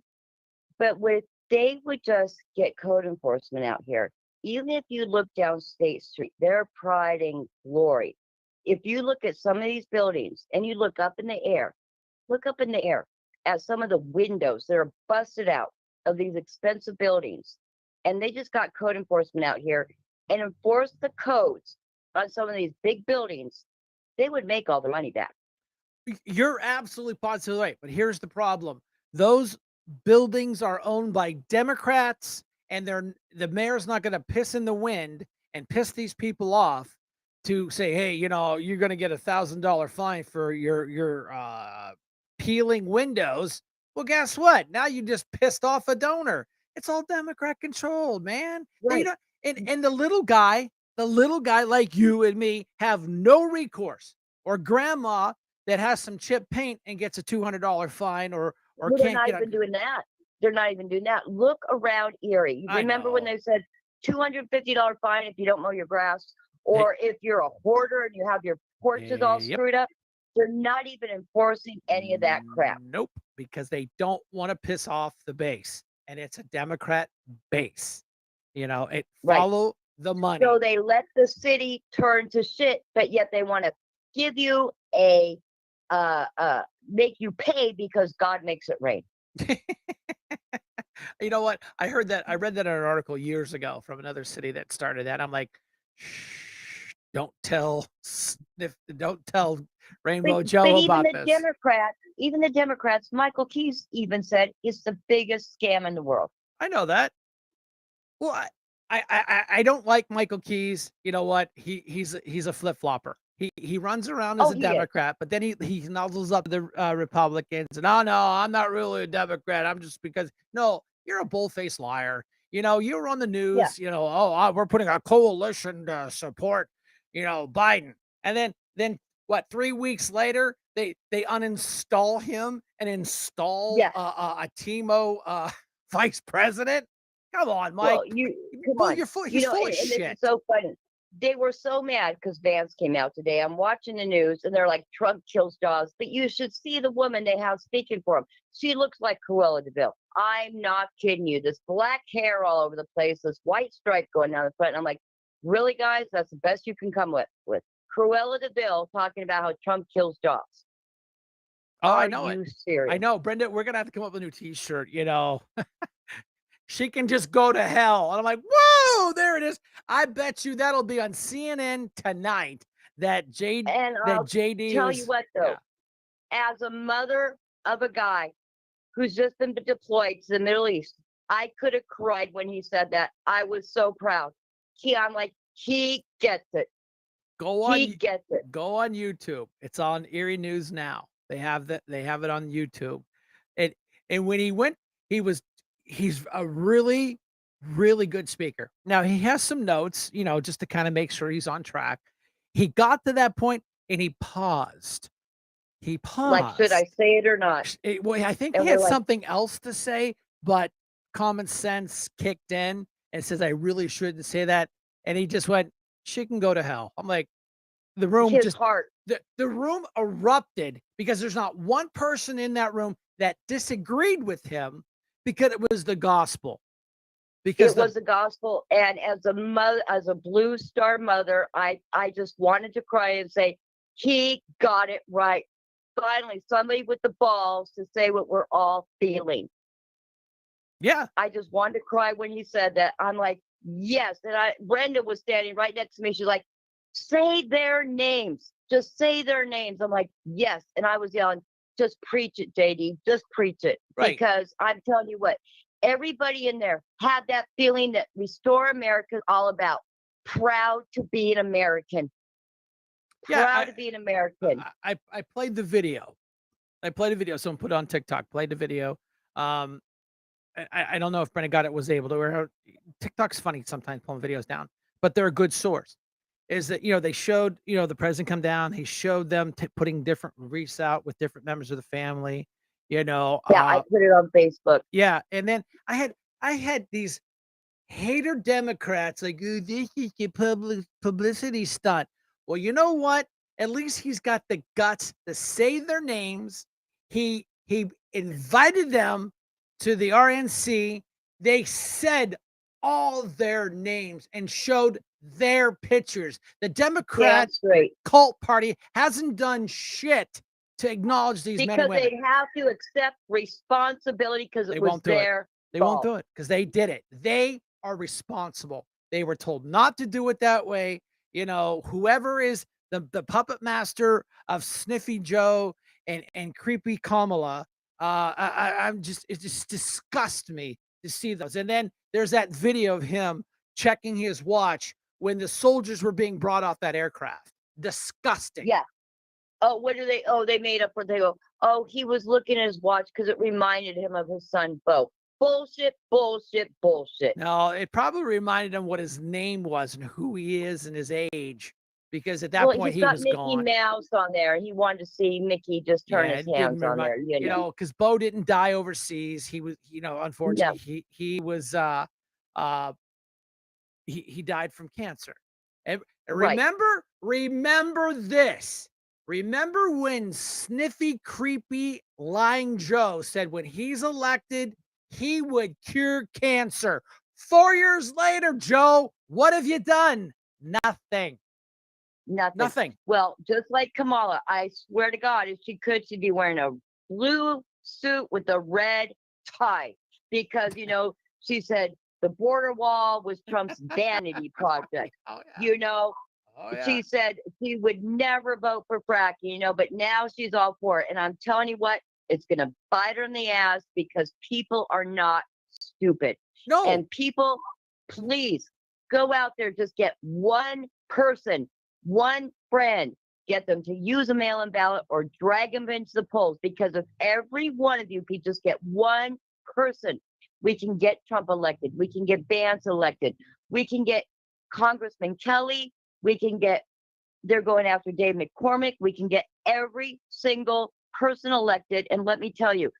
but if they would just get code enforcement out here, even if you look down State Street, their pride and glory. If you look at some of these buildings and you look up in the air, look up in the air at some of the windows that are busted out of these expensive buildings. And they just got code enforcement out here and enforce the codes on some of these big buildings, they would make all the money back. You're absolutely positively right. But here's the problem. Those buildings are owned by Democrats, and the mayor's not going to piss in the wind and piss these people off to say, hey, you're going to get $1,000 fine for your peeling windows. Well, guess what? Now you just pissed off a donor. It's all Democrat controlled, man. They Right. don't, and the little guy like you and me have no recourse, or grandma that has some chip paint and gets a $200 fine, or Well, they're can't not get a. even doing that. They're not even doing that. Look around Erie. You I remember when know. they said $250 fine if you don't mow your grass, They- or if you're a hoarder and you have your porches all Yep. screwed up? They're not even enforcing any of that crap. Nope, because they don't want to piss off the base, and it's a Democrat base. It Right. follow the money. So they let the city turn to shit, but yet they want to give you a make you pay because God makes it rain. You know what? I read that in an article years ago from another city that started that. I'm like, shh, don't tell Rainbow But Joe even about the this. Democrats, Michael Keys even said it's the biggest scam in the world. I know that. Well, I don't like Michael Keys. You know what? He's a flip flopper. He runs around as Oh, a he is. Democrat, but then he nuzzles up the Republicans, and no, I'm not really a Democrat. I'm just because no, you're a bull-faced liar. You were on the Yeah. news. We're putting a coalition to support, Biden, and then what? 3 weeks later, they uninstall him and install Yes. a Timo vice president. Come on, Mike. Well, come on. He's full And of this shit. is so funny. They were so mad because Vance came out today. I'm watching the news and they're like, Trump kills Jaws. But you should see the woman they have speaking for him. She looks like Cruella DeVille. I'm not kidding you. This black hair all over the place, this white stripe going down the front. And I'm like, really, guys? That's the best you can come with Cruella DeVille talking about how Trump kills Jaws. Oh, I Are know it. you serious? I know, Brenda. We're gonna have to come up with a new T-shirt. She can just go to hell. And I'm like, whoa, there it is. I bet you that'll be on CNN tonight. That And I'll JD tell was. you what, though, as a mother of a guy who's just been deployed to the Middle East, I could have cried when he said that. I was so proud. I'm like, he gets it. He gets it. Go on YouTube. It's on Erie News Now. They have it on YouTube. And when he went, he's a really, really good speaker. Now he has some notes, just to kind of make sure he's on track. He got to that point and he paused. Like, should I say it or not? Well, I think And he had we're like, something else to say, but common sense kicked in and says, I really shouldn't say that. And he just went, she can go to hell. I'm like, the room his just heart. the room erupted because there's not one person in that room that disagreed with him because it was the gospel. Because It was the gospel. And as a mother, as a Blue Star mother, I just wanted to cry and say, he got it right. Finally, somebody with the balls to say what we're all feeling. Yeah. I just wanted to cry when he said that. I'm like, yes. And Brenda was standing right next to me. She's like, say their names. Just say their names. I'm like, yes. And I was yelling, just preach it, JD. Just preach it. Right. Because I'm telling you what, everybody in there had that feeling that Restore America is all about. Proud to be an American. Proud to be an American. I played the video. Someone put it on TikTok, played the video. I don't know if Brenda got it, was able to. TikTok's funny sometimes pulling videos down, but they're a good source. Is that, they showed, the president come down. He showed them putting different wreaths out with different members of the family, Yeah, I put it on Facebook. Yeah. And then I had these hater Democrats like, "Ooh, this is a publicity stunt." Well, you know what? At least he's got the guts to say their names. He invited them to the RNC. They said all their names and showed their pictures. The Democrat Damn straight. cult party hasn't done shit to acknowledge these men and Because women. they have to accept responsibility because They it was won't do it. their They won't fault. do it because they did it. They are responsible. They were told not to do it that way. You know, whoever is the puppet master of Sniffy Joe and creepy Kamala, I'm just, it just disgusts me to see those. And then there's that video of him checking his watch when the soldiers were being brought off that aircraft. Disgusting. Yeah. Oh, what do they? Oh, they made up what they go. Oh, he was looking at his watch because it reminded him of his son, Bo. Bullshit, bullshit, bullshit. No, it probably reminded him what his name was and who he is and his age, because at that Well, point he's he got was Mickey gone. Mouse on there. He wanted to see Mickey just turn Yeah, his it didn't hands on remind, there. You know. because Bo didn't die overseas. He was, No. unfortunately, he was uh he died from cancer. And Right. remember this. Remember when sniffy, creepy, lying Joe said when he's elected, he would cure cancer. 4 years later, Joe, what have you done? Nothing. Nothing. Nothing. Well, just like Kamala, I swear to God, if she could, she'd be wearing a blue suit with a red tie because, she said the border wall was Trump's vanity project. Oh yeah. You know, Oh yeah. she said she would never vote for fracking, but now she's all for it. And I'm telling you what, it's going to bite her in the ass because people are not stupid. No. And people, please go out there, just get one person, one friend, get them to use a mail-in ballot or drag them into the polls. Because if every one of you could just get one person, we can get Trump elected. We can get Vance elected. We can get Congressman Kelly. We can get, they're going after Dave McCormick. We can get every single person elected. And let me tell you,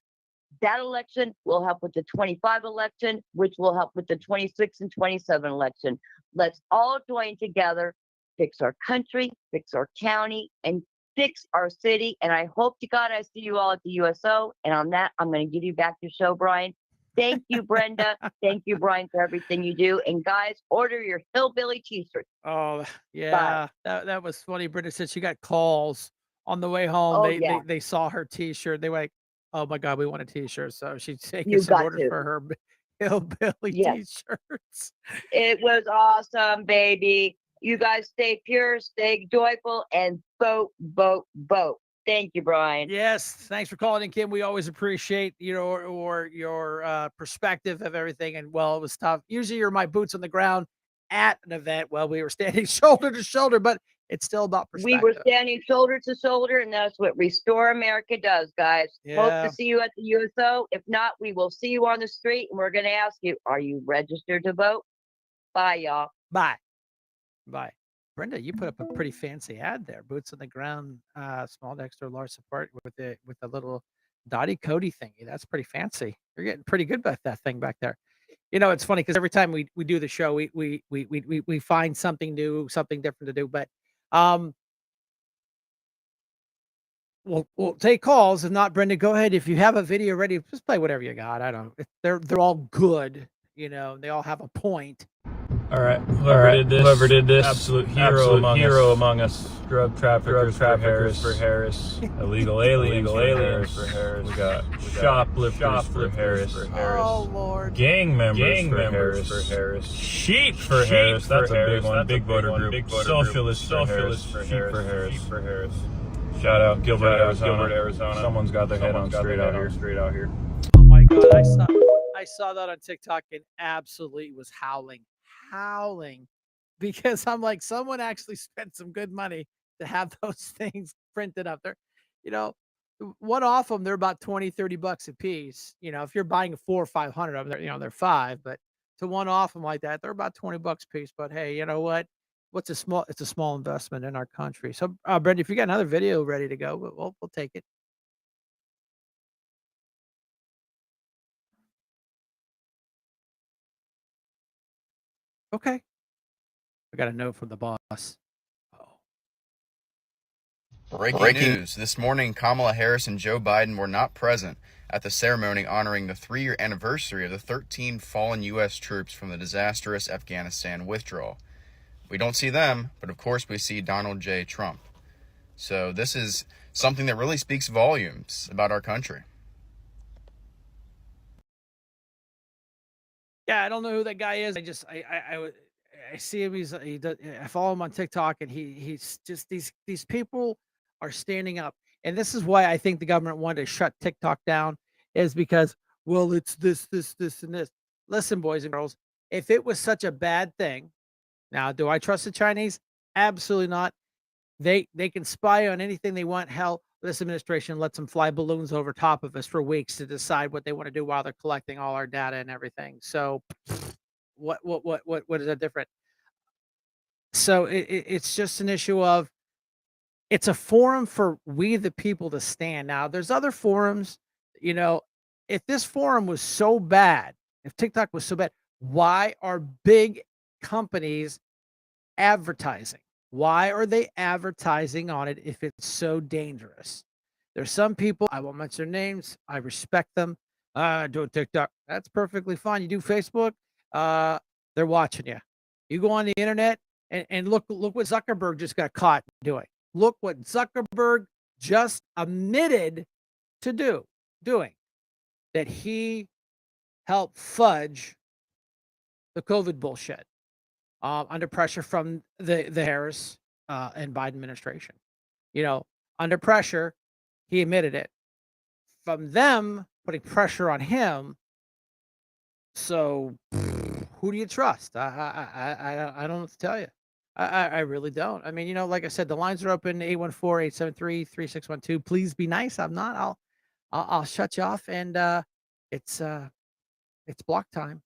that election will help with the 25 election, which will help with the 26 and 27 election. Let's all join together, fix our country, fix our county, and fix our city. And I hope to God I see you all at the USO. And on that, I'm going to give you back your show, Brian. Thank you, Brenda. Thank you, Brian, for everything you do. And guys, order your hillbilly t-shirts. Oh yeah, that was funny. Britta said she got calls on the way home. Oh, They yeah. they saw her T-shirt. They were like, "Oh my God, we want a T-shirt!" So she's taking You some got orders to. for her hillbilly Yes. T-shirts. It was awesome, baby. You guys stay pure, stay joyful, and vote, vote, vote. Thank you, Brian. Yes, thanks for calling in, Kim. We always appreciate or your perspective of everything. And well, it was tough. Usually, you're my boots on the ground at an event. Well, we were standing shoulder to shoulder, but it's still about We were perspective. standing shoulder to shoulder, and that's what Restore America does, guys. Hope Yeah. to see you at the USO. If not, we will see you on the street, and we're going to ask you, are you registered to vote? Bye, y'all. Bye. Bye. Brenda, you put up a pretty fancy ad there. Boots on the ground, small extra large support with the little Dottie Cody thingy. That's pretty fancy. You're getting pretty good about that thing back there. It's funny because every time we do the show, we find something new, something different to do. But we'll take calls. If not, Brenda, go ahead. If you have a video ready, just play whatever you got. I don't. They're all good. They all have a point. All right, whoever did this, absolute hero among us. Drug traffickers for Harris, illegal aliens for Harris. We got shoplifters for Harris. Oh Lord. Gang members for Harris. Sheep for Harris. That's a big one. Big voter group. Socialists for Harris. Shout out Gilbert, Arizona. Someone's got their head on straight out here. Oh my God, I saw that on TikTok and absolutely was howling because I'm like, someone actually spent some good money to have those things printed up there. One off them, they're about 20, 30 bucks a piece. If you're buying 400 or 500 of them, they're $5, but to one off them like that, they're about 20 bucks a piece. But hey, you know what? It's a small investment in our country. So, Brenda, if you got another video ready to go, we'll take it. Okay. I got a note from the boss. Breaking news. This morning, Kamala Harris and Joe Biden were not present at the ceremony honoring the 3-year anniversary of the 13 fallen U.S. troops from the disastrous Afghanistan withdrawal. We don't see them, but of course we see Donald J. Trump. So this is something that really speaks volumes about our country. Yeah, I don't know who that guy is. I see him. I follow him on TikTok, and he's just these people are standing up, and this is why I think the government wanted to shut TikTok down, is because, well, it's this, and this. Listen, boys and girls, if it was such a bad thing, now do I trust the Chinese? Absolutely not. They can spy on anything they want. Hell, this administration lets them fly balloons over top of us for weeks to decide what they want to do while they're collecting all our data and everything. So what is that different? So it's just an issue of, it's a forum for we the people to stand. Now, there's other forums, you know, if this forum was so bad, if TikTok was so bad, why are big companies advertising? Why are they advertising on it if it's so dangerous? There's some people, I won't mention their names, I respect them. Do a TikTok. That's perfectly fine. You do Facebook, they're watching you. You go on the internet and look what Zuckerberg just got caught doing. Look what Zuckerberg just admitted to doing, that he helped fudge the COVID bullshit. Under pressure from the Harris and Biden administration. You know, under pressure, he admitted it. From them putting pressure on him. So who do you trust? I don't know what to tell you. I really don't. I mean, you know, like I said, the lines are open 814-873-3612. Please be nice. I'm not. I'll shut you off, and it's block time.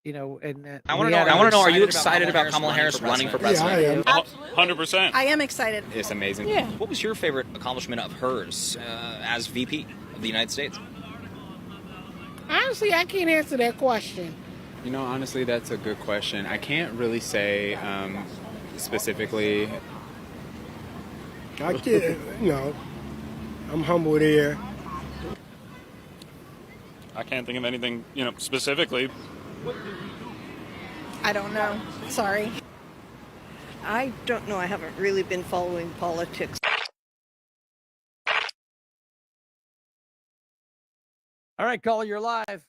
You know, and I want to know, are you excited about Kamala Harris running for president? Yeah, I am. Absolutely. 100%. I am excited. It's amazing. Yeah. What was your favorite accomplishment of hers as VP of the United States? Honestly, I can't answer that question. You know, honestly, that's a good question. I can't really say specifically. I can't, you know, I'm humble there. I can't think of anything, you know, specifically. I don't know. Sorry. I don't know. I haven't really been following politics. all right, caller, you're live.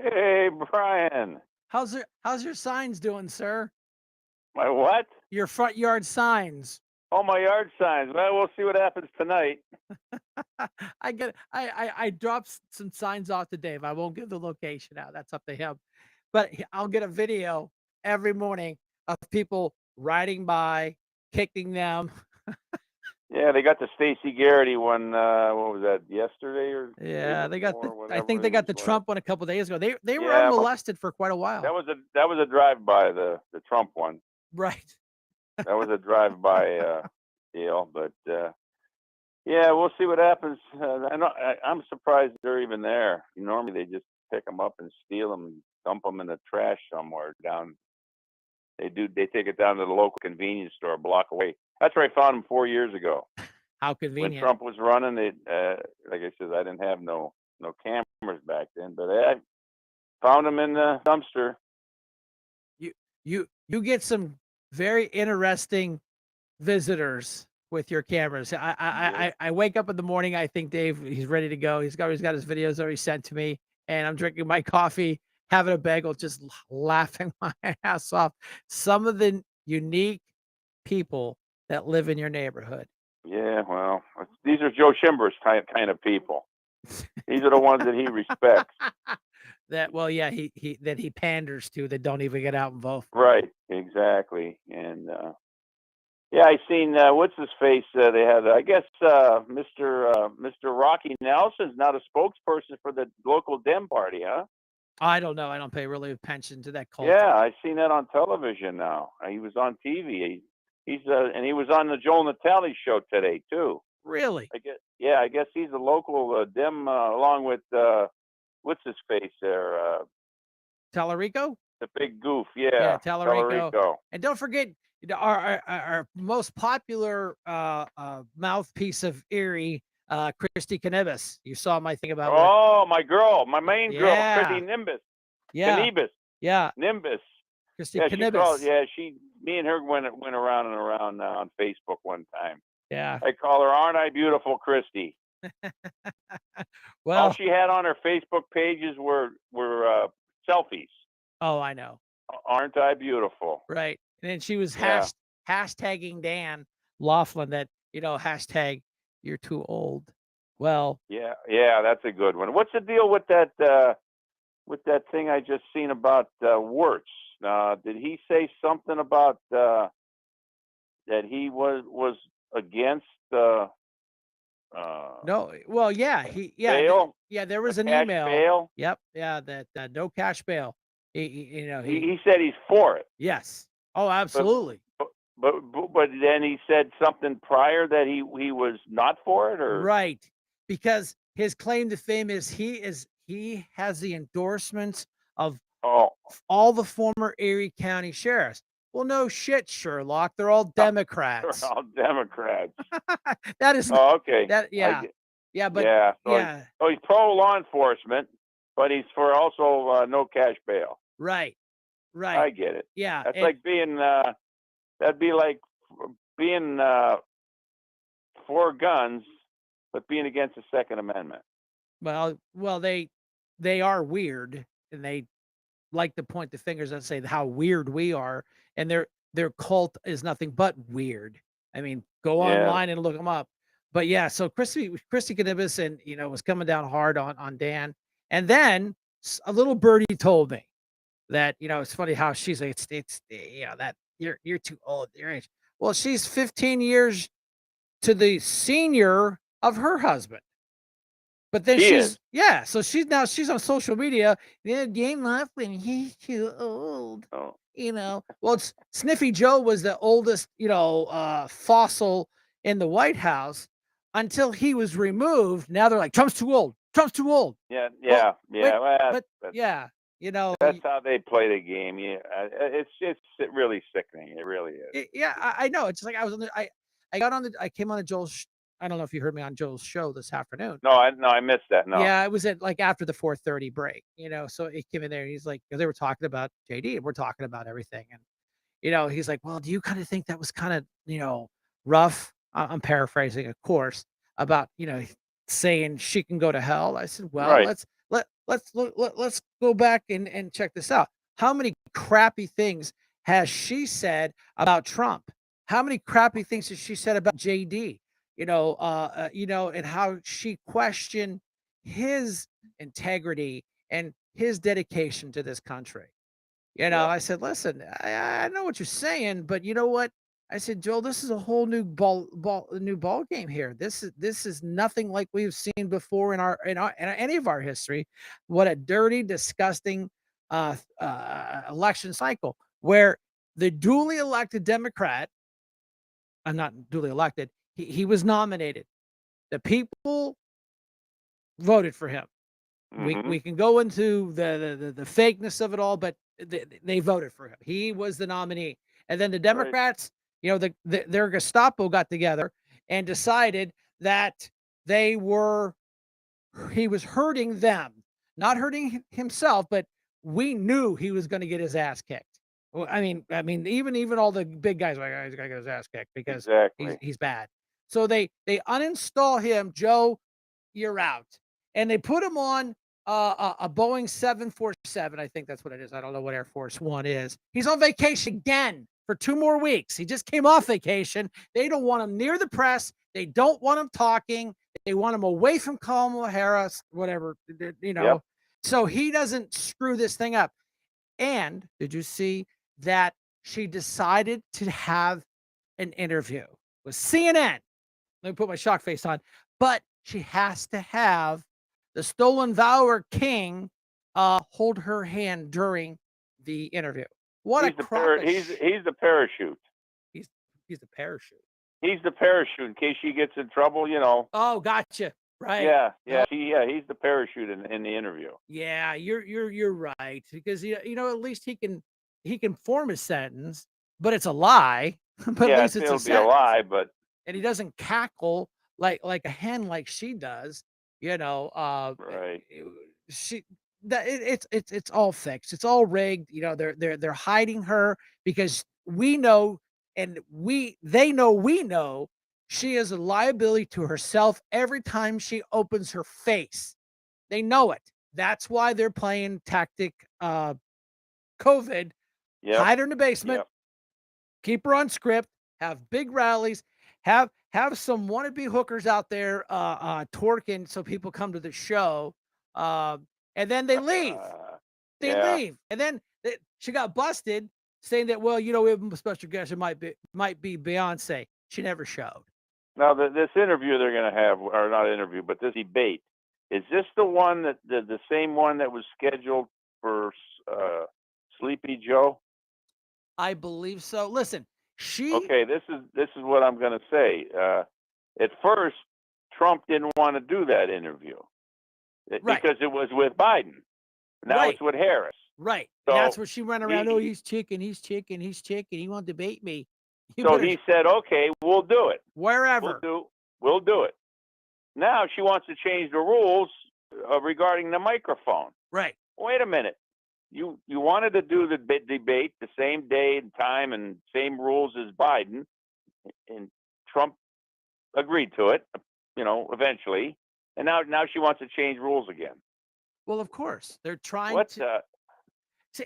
Hey, Brian. How's your signs doing, sir? My what? Your front yard signs. Oh, my yard signs. Well, we'll see what happens tonight. I dropped some signs off to Dave. I won't give the location out. That's up to him. But I'll get a video every morning of people riding by, kicking them. Yeah, they got the Stacey Garrity one. What was that? Yesterday or? Yeah, they got. before, I think they got the Trump one a couple days ago. They were Yeah, but unmolested for quite a while. that was a drive-by, the Trump one. Right. That was a drive-by deal, but yeah, we'll see what happens. I'm surprised they're even there. Normally they just pick them up and steal them, dump them in the trash somewhere down. They take it down to the local convenience store a block away. That's where I found them 4 years ago. How When convenient. Trump was running, they like I said, I didn't have no cameras back then, but I found them in the dumpster. You get some very interesting visitors with your cameras. I wake up in the morning. I think Dave, he's ready to go. He's got his videos already sent to me, and I'm drinking my coffee, having a bagel, just laughing my ass off. Some of the unique people that live in your neighborhood. Yeah, well, these are Joe Schimber's kind of people. These are the ones that he respects. Yeah, he panders to, that don't even get out and vote. Right, exactly. And yeah, I seen what's his face. They had, I guess, Mr. Rocky Nelson's not a spokesperson for the local Dem party, huh? I don't know. I don't pay really attention to that culture. Yeah, I seen that on television now. He was on TV. And he was on the Joel Natale show today too. Really? I guess he's a local Dem, along with what's his face there? Tallarico? The big goof, yeah. Tallarico. And don't forget, our most popular mouthpiece of Erie, Christy Canibus. You saw my thing about Oh, my girl, my main girl, Chrissy Yeah. Nimbus. Yeah. Canibus. Yeah. Nimbus. Christy Yeah, she called. Canibus. Yeah, me and her went around and around on Facebook one time. Yeah. I call her, "Aren't I beautiful, Christy?" All Well, she had on her Facebook pages were selfies. oh, I know. Aren't I beautiful? Right. And then she was Yeah. hashtagging Dan Laughlin that, hashtag you're too old. Well, Yeah, that's a good one. What's the deal with that thing I just seen about Wirtz? Did he say something about that he was against no, well, yeah, bail? there was an Cash email. bail? Yep. Yeah. That no cash bail. He said he's for it. Yes. Oh, absolutely. But then he said something prior that he was not for it, or Right. Because his claim to fame is he has the endorsements of all the former Erie County sheriffs. Well, no shit, Sherlock. They're all Democrats. they're all Democrats. That is okay. that yeah. Yeah, but yeah. So yeah. He's pro law enforcement, but he's for also no cash bail. Right. Right. I get it. Yeah. That's like being that'd be like being for guns, but being against the Second Amendment. Well, they are weird, and they like to point the fingers and say how weird we are, and their cult is nothing but weird. I mean, go online and look them up. But yeah, so Christy Canibus and was coming down hard on Dan, and then a little birdie told me that it's funny how she's like it's that you're too old at your age. Well, she's 15 years to the senior of her husband. But then so she's on social media. Yeah, Dan Laughlin, he's too old. Oh. Well, Sniffy Joe was the oldest, fossil in the White House until he was removed. Now they're like, Trump's too old. Trump's too old. Yeah. That's how they play the game. Yeah, it's really sickening. It really is. I know. It's like I was on I came on the Joel's. I don't know if you heard me on Joel's show this afternoon. No, I missed that. No. Yeah, it was at like after the 4:30 break, so he came in there and he's like, 'cause they were talking about JD and we're talking about everything. And, he's like, well, do you kind of think that was kind of, rough? I'm paraphrasing, of course, about, saying she can go to hell. I said, well, Right. let's go back and check this out. How many crappy things has she said about Trump? How many crappy things has she said about JD? And how she questioned his integrity and his dedication to this country. I said, listen, I know what you're saying, but you know what? I said, Joel, this is a whole new ball game here. This is nothing like we've seen before in any of our history. What a dirty, disgusting election cycle where the duly elected Democrat, I'm not duly elected, he was nominated. The people voted for him. We can go into the fakeness of it all, but they voted for him. He was the nominee. And then the Democrats, their Gestapo got together and decided that he was hurting them, not hurting himself, but we knew he was going to get his ass kicked. Well, I mean, even all the big guys were like, he's gonna get his ass kicked because he's bad. So they uninstall him. Joe, you're out, and they put him on a Boeing 747. I think that's what it is. I don't know what Air Force One is. He's on vacation again for 2 more weeks. He just came off vacation. They don't want him near the press. They don't want him talking. They want him away from Kamala Harris, whatever. Yep. So he doesn't screw this thing up. And did you see that she decided to have an interview with CNN? Let me put my shock face on. But she has to have the stolen valor king hold her hand during the interview. What he's a crock of he's the parachute. He's the parachute. He's the parachute in case she gets in trouble. Oh, gotcha. Right. Yeah. He's the parachute in the interview. Yeah, you're right, because at least he can form a sentence, but it's a lie. But at least it's it'll be a lie, but and he doesn't cackle like a hen like she does, you know, Right. she that it's all fixed. It's all rigged. You know, they're hiding her because we know and they know we know she is a liability to herself every time she opens her face. They know it. That's why they're playing tactic COVID, Yep. hide her in the basement, Yep. keep her on script, have big rallies, have some wannabe hookers out there twerking so people come to the show, and then they leave. They Yeah. leave, and then she got busted saying that, well, you know, we have a special guest. It might be Beyonce. She never showed. Now, this interview they're going to have, or not interview, but this debate, is this the one that the same one that was scheduled for Sleepy Joe? I believe so. Listen, she Okay, this is what I'm going to say. At first, Trump didn't want to do that interview right, because it was with Biden. Now right, it's with Harris. right. So That's where she ran around. Oh, he he's chicken, he's chicken, he's chicken. He won't debate me. You so better he said, okay, we'll do it. wherever. We'll do it. Now she wants to change the rules regarding the microphone. Right. Wait a minute. You wanted to do the debate the same day and time and same rules as Biden, and Trump agreed to it. You know, eventually, and now she wants to change rules again. Well, of course, they're trying What? to see.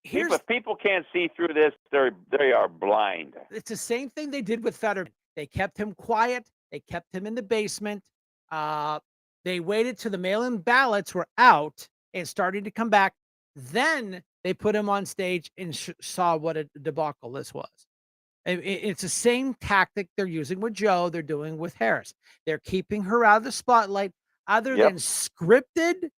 Here's If people can't see through this, they are blind. it's the same thing they did with Fetterman. They kept him quiet. They kept him in the basement. Uh, they waited till the mail-in ballots were out and starting to come back. Then they put him on stage and saw what a debacle this was. It's the same tactic they're using with Joe. They're doing with Harris. They're keeping her out of the spotlight. Other Yep. than scripted,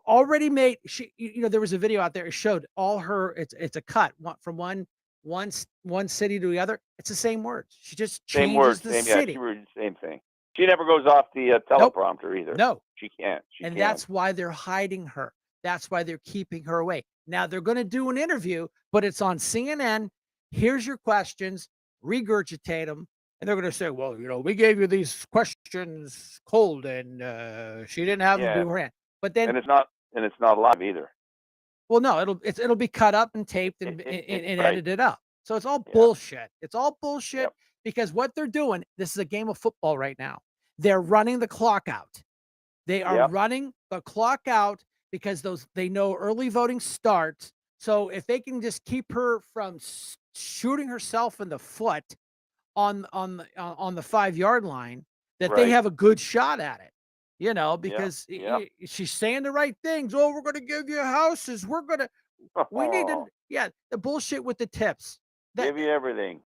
already made. You know, there was a video out there. It showed all her. It's a cut from one city to the other. It's the same words. She just Same changes words, the same yeah. city. She reads the same thing. She never goes off the Nope. teleprompter either. No, She can't. She and can't. that's why they're hiding her. That's why they're keeping her away. Now they're going to do an interview, but it's on CNN. Here's your questions, regurgitate them, and they're going to say, "Well, you know, we gave you these questions cold, and she didn't have them Yeah. beforehand." But then, And it's not live either. well, no, it'll be cut up and taped and Right. edited up. So it's all Yeah. bullshit. It's all bullshit Yep. because what they're doing, this is a game of football right now. They're running the clock out. They are Yep. running the clock out because they know early voting starts. So if they can just keep her from shooting herself in the foot on the 5-yard line, that they Right. have a good shot at it. You know, Yep. because Yep. she's saying the right things. Oh, we're going to give you houses. We need to, yeah, the bullshit with the tips. Give you everything.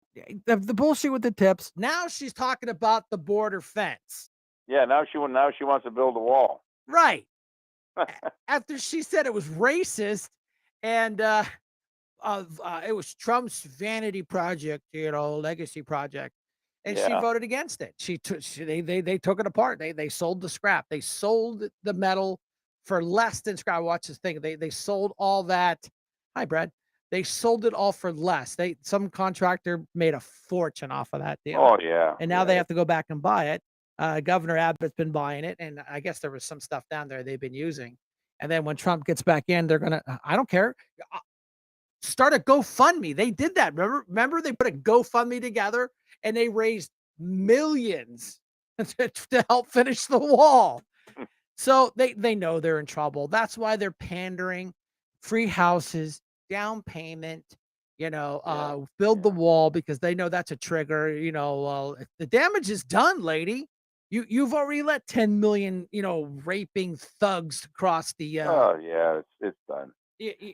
The bullshit with the tips. Now she's talking about the border fence. Yeah. Now she wants to build a wall. Right. After she said it was racist and it was Trump's vanity project, you know, legacy project, and she Yeah. voted against it. They took it apart. They sold the scrap. They sold the metal for less than scrap. Watch this thing. They sold all that. Hi, Brad. They sold it all for less. Some contractor made a fortune off of that deal. Oh yeah. And now yeah. they have to go back and buy it. Governor Abbott's been buying it, and I guess there was some stuff down there they've been using. And then when Trump gets back in, they're gonna. I don't care. Start a GoFundMe. They did that. Remember, they put a GoFundMe together and they raised millions to help finish the wall. So they know they're in trouble. That's why they're pandering, free houses, down payment, you know, build the wall because they know that's a trigger. You know, well, the damage is done, lady. You've already let 10 million, you know, raping thugs across the. Oh yeah, it's done.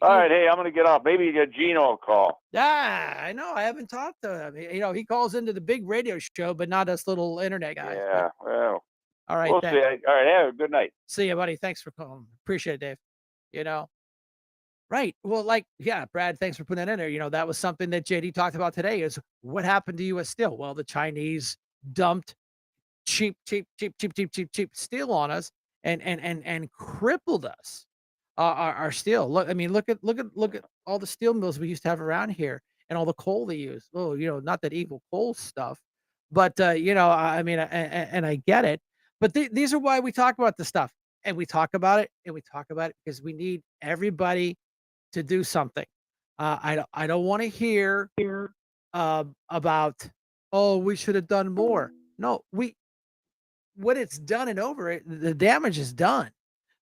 All right, hey, I'm gonna get off. Maybe Gino will call. I know. I haven't talked to him. You know, he calls into the big radio show, but not us little internet guys. Yeah, well, All right. we'll see. All right, have a good night. See you, buddy. Thanks for calling. Appreciate it, Dave. You know, right. Well, yeah, Brad, thanks for putting that in there. You know, that was something that JD talked about today is what happened to U.S. Steel? Well, the Chinese dumped cheap steel on us and crippled us. Our steel. Look, I mean, look at all the steel mills we used to have around here and all the coal they use. Oh, you know, not that evil coal stuff, But I mean, and I get it. But these are why we talk about this stuff, and we talk about it, and we talk about it because we need everybody to do something. I don't want to hear about, oh, we should have done more. No, when it's done and over, the damage is done.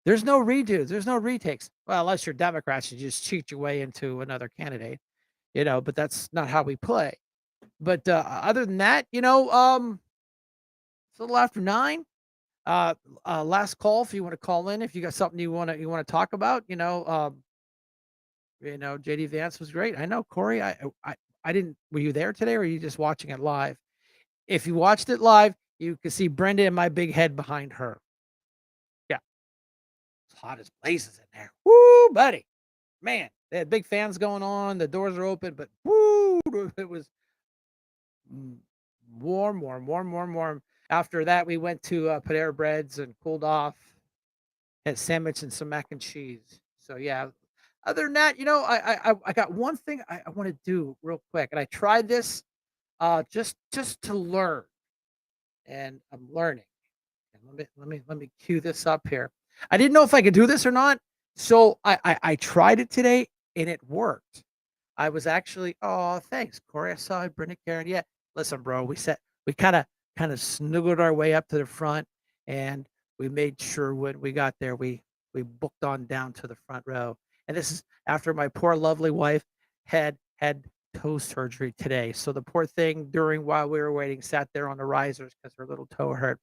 There's no redos. There's no retakes. Well, unless you're Democrats, you just cheat your way into another candidate, but that's not how we play. But other than that, it's a little after 9. Uh, last call if you want to call in, if you got something you want to talk about. JD Vance was great. I know Corey. I didn't. Were you there today, or are you just watching it live? If you watched it live, you could see Brenda and my big head behind her. Yeah, it's hot as blazes in there. Woo, buddy, man, they had big fans going on. The doors are open, but woo, it was warm, warm, warm, warm, warm. After that, we went to Panera Breads and cooled off, had sandwich and some mac and cheese. So yeah. Other than that, I got one thing I want to do real quick, and I tried this just to learn, and I'm learning. And let me cue this up here. I didn't know if I could do this or not, so I tried it today, and it worked. I was actually, oh, thanks, Corey. I saw it, Brenda Karen. Yeah, listen, bro. We kind of snuggled our way up to the front, and we made sure when we got there, we booked on down to the front row. And this is after my poor lovely wife had toe surgery today. So the poor thing, during while we were waiting, sat there on the risers because her little toe hurt.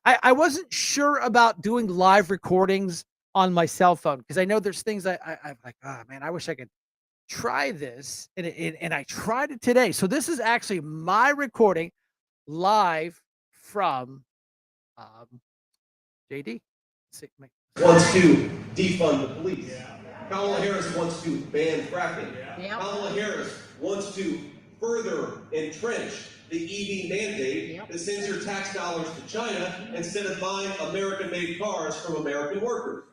I wasn't sure about doing live recordings on my cell phone because I know there's things I'm like, oh man, I wish I could try this, and I tried it today. So this is actually my recording live from JD. Wants to defund the police. Kamala Harris wants to ban fracking. Kamala Harris wants to further entrench the EV mandate that sends your tax dollars to China instead of buying American-made cars from American workers.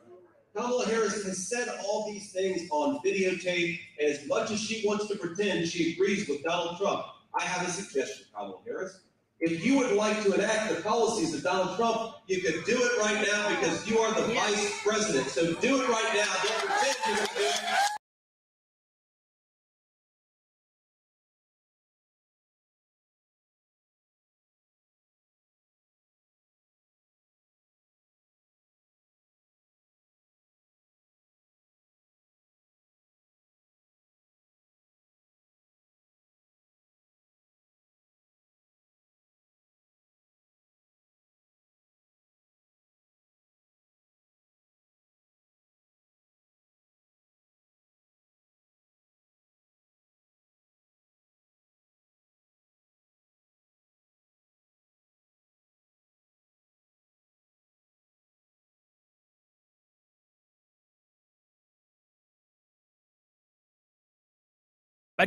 Kamala Harris has said all these things on videotape, and as much as she wants to pretend she agrees with Donald Trump, I have a suggestion, Kamala Harris. If you would like to enact the policies of Donald Trump, you can do it right now because you are the vice president. So do it right now. Don't pretend you're going to do it.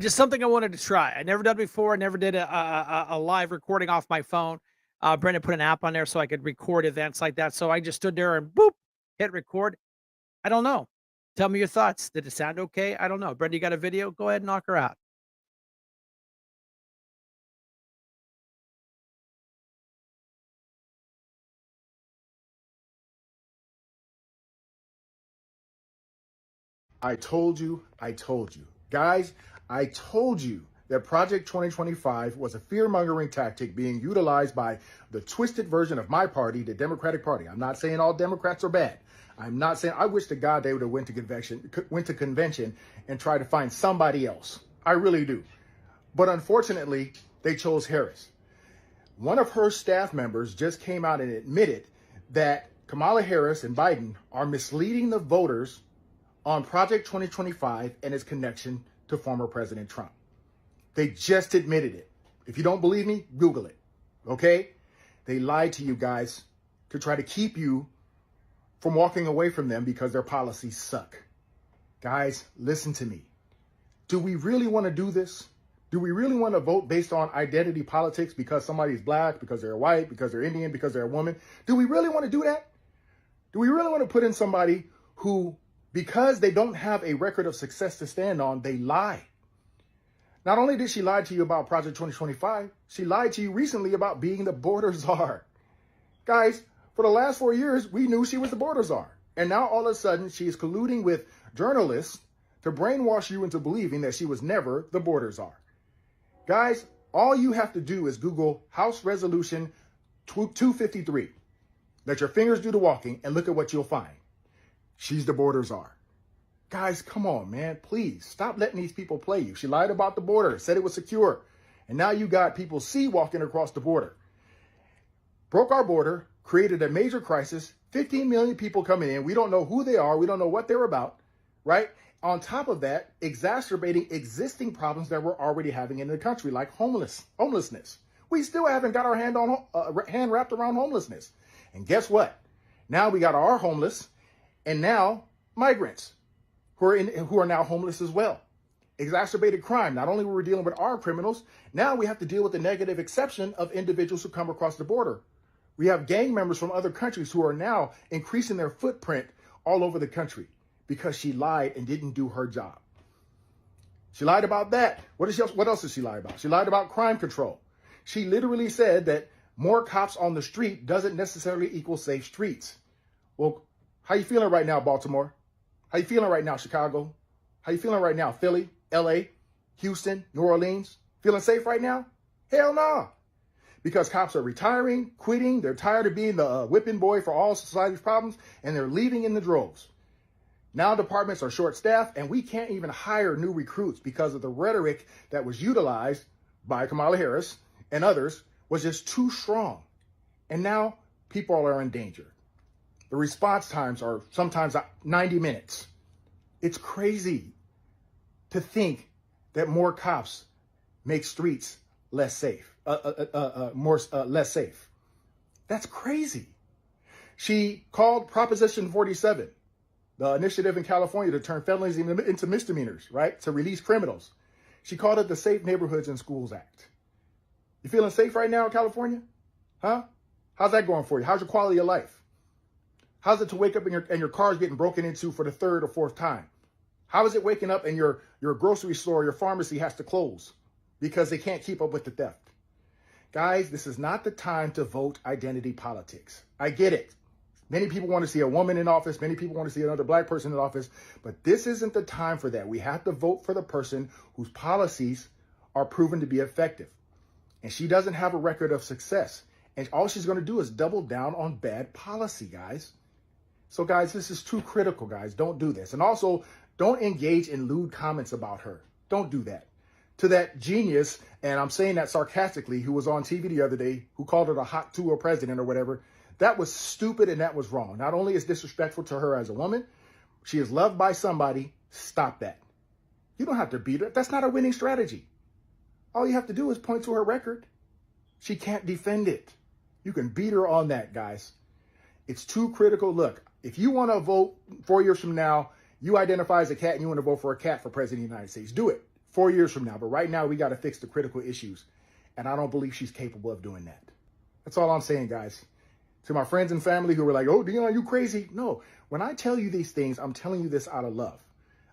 Just something I wanted to try. I never done before. I never did a live recording off my phone. Brenda put an app on there so I could record events like that. So I just stood there and boop, hit record. I don't know. Tell me your thoughts. Did it sound okay? I don't know. Brenda, you got a video? Go ahead and knock her out. I told you. Guys, I told you that Project 2025 was a fear-mongering tactic being utilized by the twisted version of my party, the Democratic Party. I'm not saying all Democrats are bad. I'm not saying, I wish to God they would have went to convention and tried to find somebody else. I really do. But unfortunately, they chose Harris. One of her staff members just came out and admitted that Kamala Harris and Biden are misleading the voters on Project 2025 and its connection to former President Trump. They just admitted it. If you don't believe me, Google it, okay? They lied to you guys to try to keep you from walking away from them because their policies suck. Guys, listen to me. Do we really want to do this? Do we really want to vote based on identity politics because somebody's black, because they're white, because they're Indian, because they're a woman? Do we really want to do that? Do we really want to put in somebody who, because they don't have a record of success to stand on, they lie? Not only did she lie to you about Project 2025, she lied to you recently about being the border czar. Guys, for the last 4 years, we knew she was the border czar. And now all of a sudden, she is colluding with journalists to brainwash you into believing that she was never the border czar. Guys, all you have to do is Google House Resolution 253. Let your fingers do the walking and look at what you'll find. She's the border czar. Guys, come on, man. Please stop letting these people play you. She lied about the border, said it was secure. And now you got people sea walking across the border. Broke our border, created a major crisis, 15 million people coming in. We don't know who they are. We don't know what they're about, right? On top of that, exacerbating existing problems that we're already having in the country, like homelessness. We still haven't got our hand wrapped around homelessness. And guess what? Now we got our homeless and now migrants who are now homeless as well. Exacerbated crime. Not only were we dealing with our criminals, now we have to deal with the negative exception of individuals who come across the border. We have gang members from other countries who are now increasing their footprint all over the country because she lied and didn't do her job. She lied about that. What else did she lie about? She lied about crime control. She literally said that more cops on the street doesn't necessarily equal safe streets. Well, how you feeling right now, Baltimore? How you feeling right now, Chicago? How you feeling right now, Philly, LA, Houston, New Orleans? Feeling safe right now? Hell no. Because cops are retiring, quitting. They're tired of being the whipping boy for all society's problems, and they're leaving in the droves. Now departments are short-staffed, and we can't even hire new recruits because of the rhetoric that was utilized by Kamala Harris and others was just too strong. And now people are in danger. The response times are sometimes 90 minutes. It's crazy to think that more cops make streets less safe, less safe. That's crazy. She called Proposition 47, the initiative in California to turn felonies into misdemeanors, right? To release criminals. She called it the Safe Neighborhoods and Schools Act. You feeling safe right now in California? Huh? How's that going for you? How's your quality of life? How's it to wake up and your car's getting broken into for the third or fourth time? How is it waking up and your grocery store, your pharmacy has to close because they can't keep up with the theft? Guys, this is not the time to vote identity politics. I get it. Many people want to see a woman in office. Many people want to see another black person in office. But this isn't the time for that. We have to vote for the person whose policies are proven to be effective. And she doesn't have a record of success. And all she's going to do is double down on bad policy, guys. So, guys, this is too critical, guys. Don't do this. And also, don't engage in lewd comments about her. Don't do that. To that genius, and I'm saying that sarcastically, who was on TV the other day, who called her the hot tool president or whatever, that was stupid and that was wrong. Not only is disrespectful to her as a woman, she is loved by somebody. Stop that. You don't have to beat her. That's not a winning strategy. All you have to do is point to her record. She can't defend it. You can beat her on that, guys. It's too critical. Look, if you want to vote 4 years from now, you identify as a cat and you want to vote for a cat for president of the United States, do it 4 years from now. But right now, we got to fix the critical issues. And I don't believe she's capable of doing that. That's all I'm saying, guys. To my friends and family who were like, oh, Dion, you crazy? No, when I tell you these things, I'm telling you this out of love.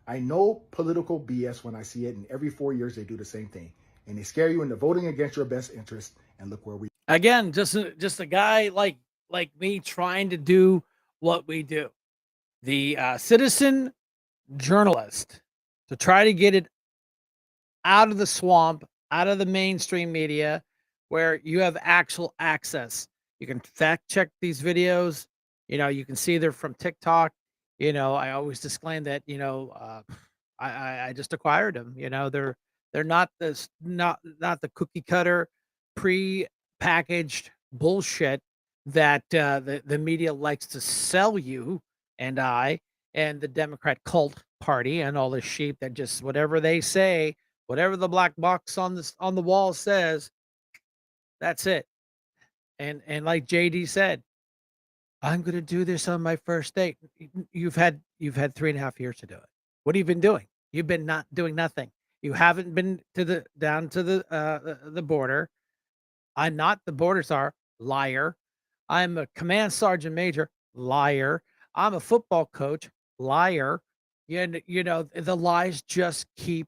I know political BS when I see it. And every 4 years, they do the same thing. And they scare you into voting against your best interest. And look where we are. Again, just a guy like me trying to do what we do. The citizen journalist to try to get it out of the swamp, out of the mainstream media where you have actual access. You can fact check these videos. You can see they're from TikTok. I always disclaim that, I just acquired them. They're not the cookie cutter pre-packaged bullshit that the media likes to sell you and the Democrat cult party and all the sheep that just whatever they say, whatever the black box on the wall says, that's it. And like JD said, I'm going to do this on my first date. You've had 3.5 years to do it. What have you been doing? You've been not doing nothing. You haven't been down to the border. I'm not the border czar, liar. I'm a command sergeant major, liar. I'm a football coach, liar. The lies just keep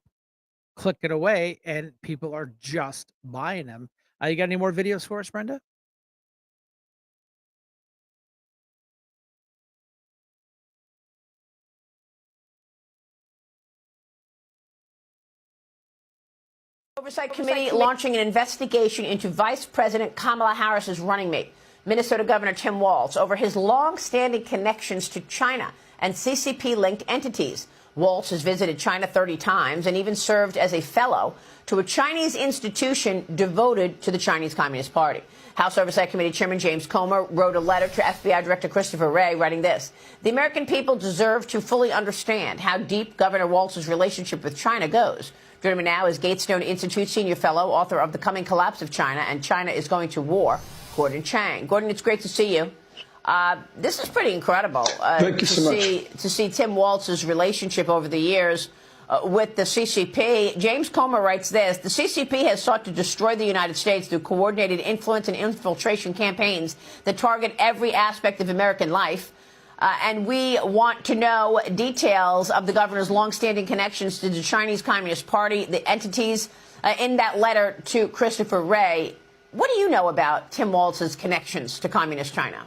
clicking away, and people are just buying them. You got any more videos for us, Brenda? Oversight Committee launching an investigation into Vice President Kamala Harris's running mate, Minnesota Governor Tim Walz, over his long-standing connections to China and CCP-linked entities. Walz has visited China 30 times and even served as a fellow to a Chinese institution devoted to the Chinese Communist Party. House Oversight Committee Chairman James Comer wrote a letter to FBI Director Christopher Wray, writing this: "The American people deserve to fully understand how deep Governor Walz's relationship with China goes." Joining me now is Gatestone Institute senior fellow, author of The Coming Collapse of China and China is Going to War, Gordon Chang. Gordon, it's great to see you. This is pretty incredible to see Tim Walz's relationship over the years with the CCP. James Comer writes this: "The CCP has sought to destroy the United States through coordinated influence and infiltration campaigns that target every aspect of American life. And we want to know details of the governor's longstanding connections to the Chinese Communist Party, the entities in that letter to Christopher Wray. What do you know about Tim Walz's connections to Communist China?"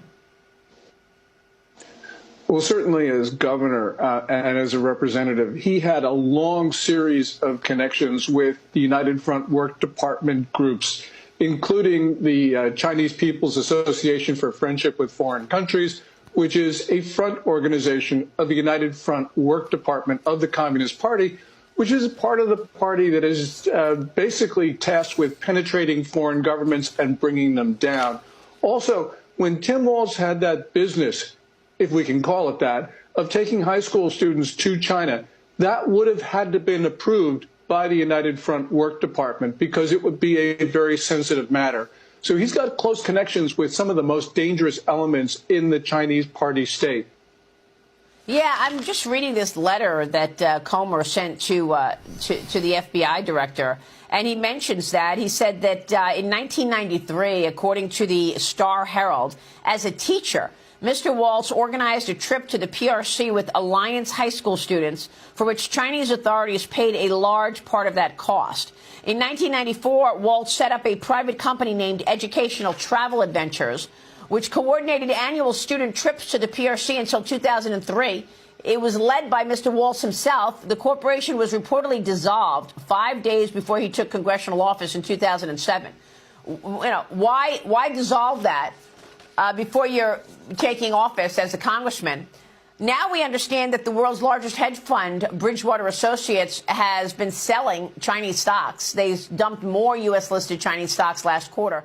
Well, certainly as governor and as a representative, he had a long series of connections with the United Front Work Department groups, including the Chinese People's Association for Friendship with Foreign Countries, which is a front organization of the United Front Work Department of the Communist Party, which is a part of the party that is basically tasked with penetrating foreign governments and bringing them down. Also, when Tim Walz had that business, if we can call it that, of taking high school students to China, that would have had to been approved by the United Front Work Department because it would be a very sensitive matter. So he's got close connections with some of the most dangerous elements in the Chinese party state. Yeah, I'm just reading this letter that Comer sent to the FBI director, and he mentions that. He said that in 1993, according to the Star Herald, as a teacher, Mr. Walz organized a trip to the PRC with Alliance High School students, for which Chinese authorities paid a large part of that cost. In 1994, Walz set up a private company named Educational Travel Adventures, which coordinated annual student trips to the PRC until 2003. It was led by Mr. Walz himself. The corporation was reportedly dissolved 5 days before he took congressional office in 2007. Why dissolve that before you're taking office as a congressman? Now we understand that the world's largest hedge fund, Bridgewater Associates, has been selling Chinese stocks. They dumped more U.S.-listed Chinese stocks last quarter.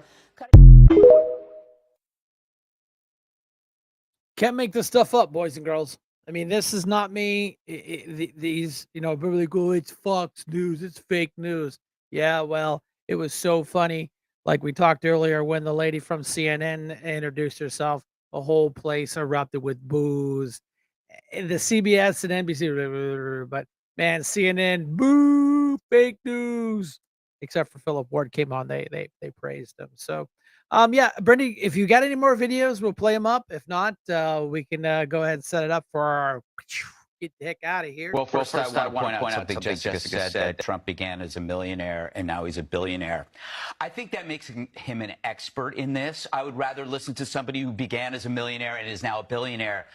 Can't make this stuff up, boys and girls. I mean, this is not me. These, really cool. It's Fox News. It's fake news. Yeah, well, it was so funny. Like we talked earlier when the lady from CNN introduced herself, the whole place erupted with boos. The CBS and NBC, but man, CNN, boo, fake news. Except for Philip Ward came on, they praised him. So, yeah, Brendy, if you got any more videos, we'll play them up. If not, we can go ahead and set it up for our get the heck out of here. Well, first I want to point out something Jessica said, that Trump began as a millionaire and now he's a billionaire. I think that makes him an expert in this. I would rather listen to somebody who began as a millionaire and is now a billionaire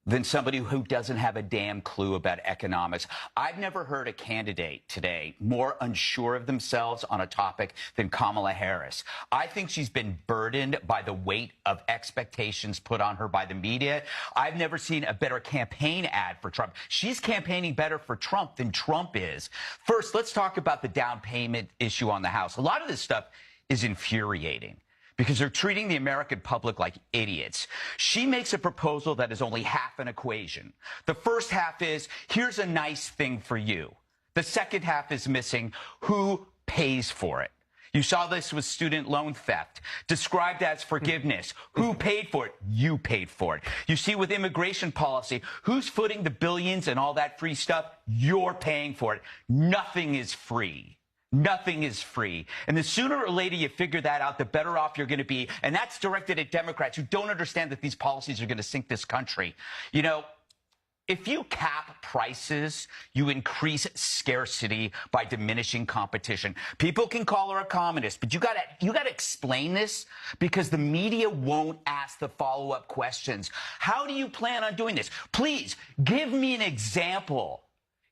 than somebody who doesn't have a damn clue about economics. I've never heard a candidate today more unsure of themselves on a topic than Kamala Harris. I think she's been burdened by the weight of expectations put on her by the media. I've never seen a better campaign ad for Trump. She's campaigning better for Trump than Trump is. First, let's talk about the down payment issue on the House. A lot of this stuff is infuriating, because they're treating the American public like idiots. She makes a proposal that is only half an equation. The first half is, here's a nice thing for you. The second half is missing, who pays for it? You saw this with student loan theft, described as forgiveness. Who paid for it? You paid for it. You see with immigration policy, who's footing the billions and all that free stuff? You're paying for it. Nothing is free. Nothing is free. And the sooner or later you figure that out, the better off you're going to be. And that's directed at Democrats who don't understand that these policies are going to sink this country. If you cap prices, you increase scarcity by diminishing competition. People can call her a communist, but you gotta explain this because the media won't ask the follow-up questions. How do you plan on doing this? Please give me an example.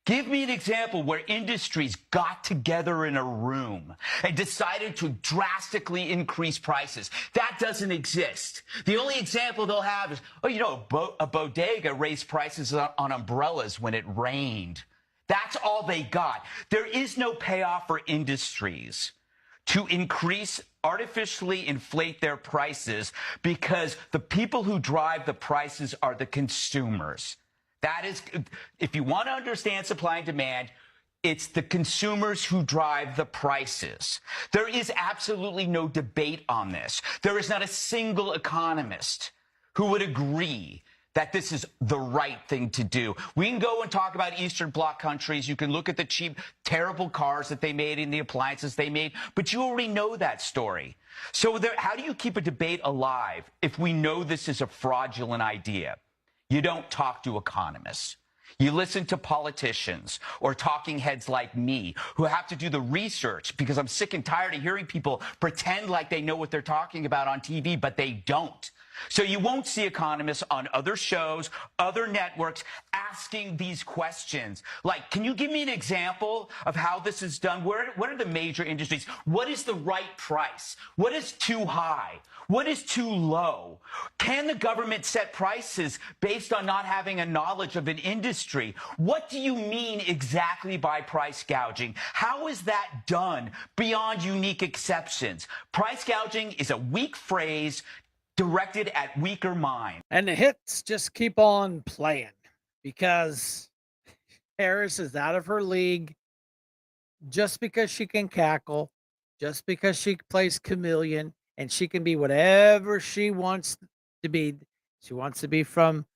Give me an example where industries got together in a room and decided to drastically increase prices. That doesn't exist. The only example they'll have is, a bodega raised prices on umbrellas when it rained. That's all they got. There is no payoff for industries to artificially inflate their prices because the people who drive the prices are the consumers. That is, if you want to understand supply and demand, it's the consumers who drive the prices. There is absolutely no debate on this. There is not a single economist who would agree that this is the right thing to do. We can go and talk about Eastern Bloc countries. You can look at the cheap, terrible cars that they made and the appliances they made, but you already know that story. So how do you keep a debate alive if we know this is a fraudulent idea? You don't talk to economists. You listen to politicians or talking heads like me who have to do the research because I'm sick and tired of hearing people pretend like they know what they're talking about on TV, but they don't. So you won't see economists on other shows, other networks asking these questions. Like, can you give me an example of how this is done? What are the major industries? What is the right price? What is too high? What is too low? Can the government set prices based on not having a knowledge of an industry? What do you mean exactly by price gouging? How is that done beyond unique exceptions? Price gouging is a weak phrase directed at weaker minds. And the hits just keep on playing because Harris is out of her league just because she can cackle, just because she plays chameleon, and she can be whatever she wants to be. She wants to be from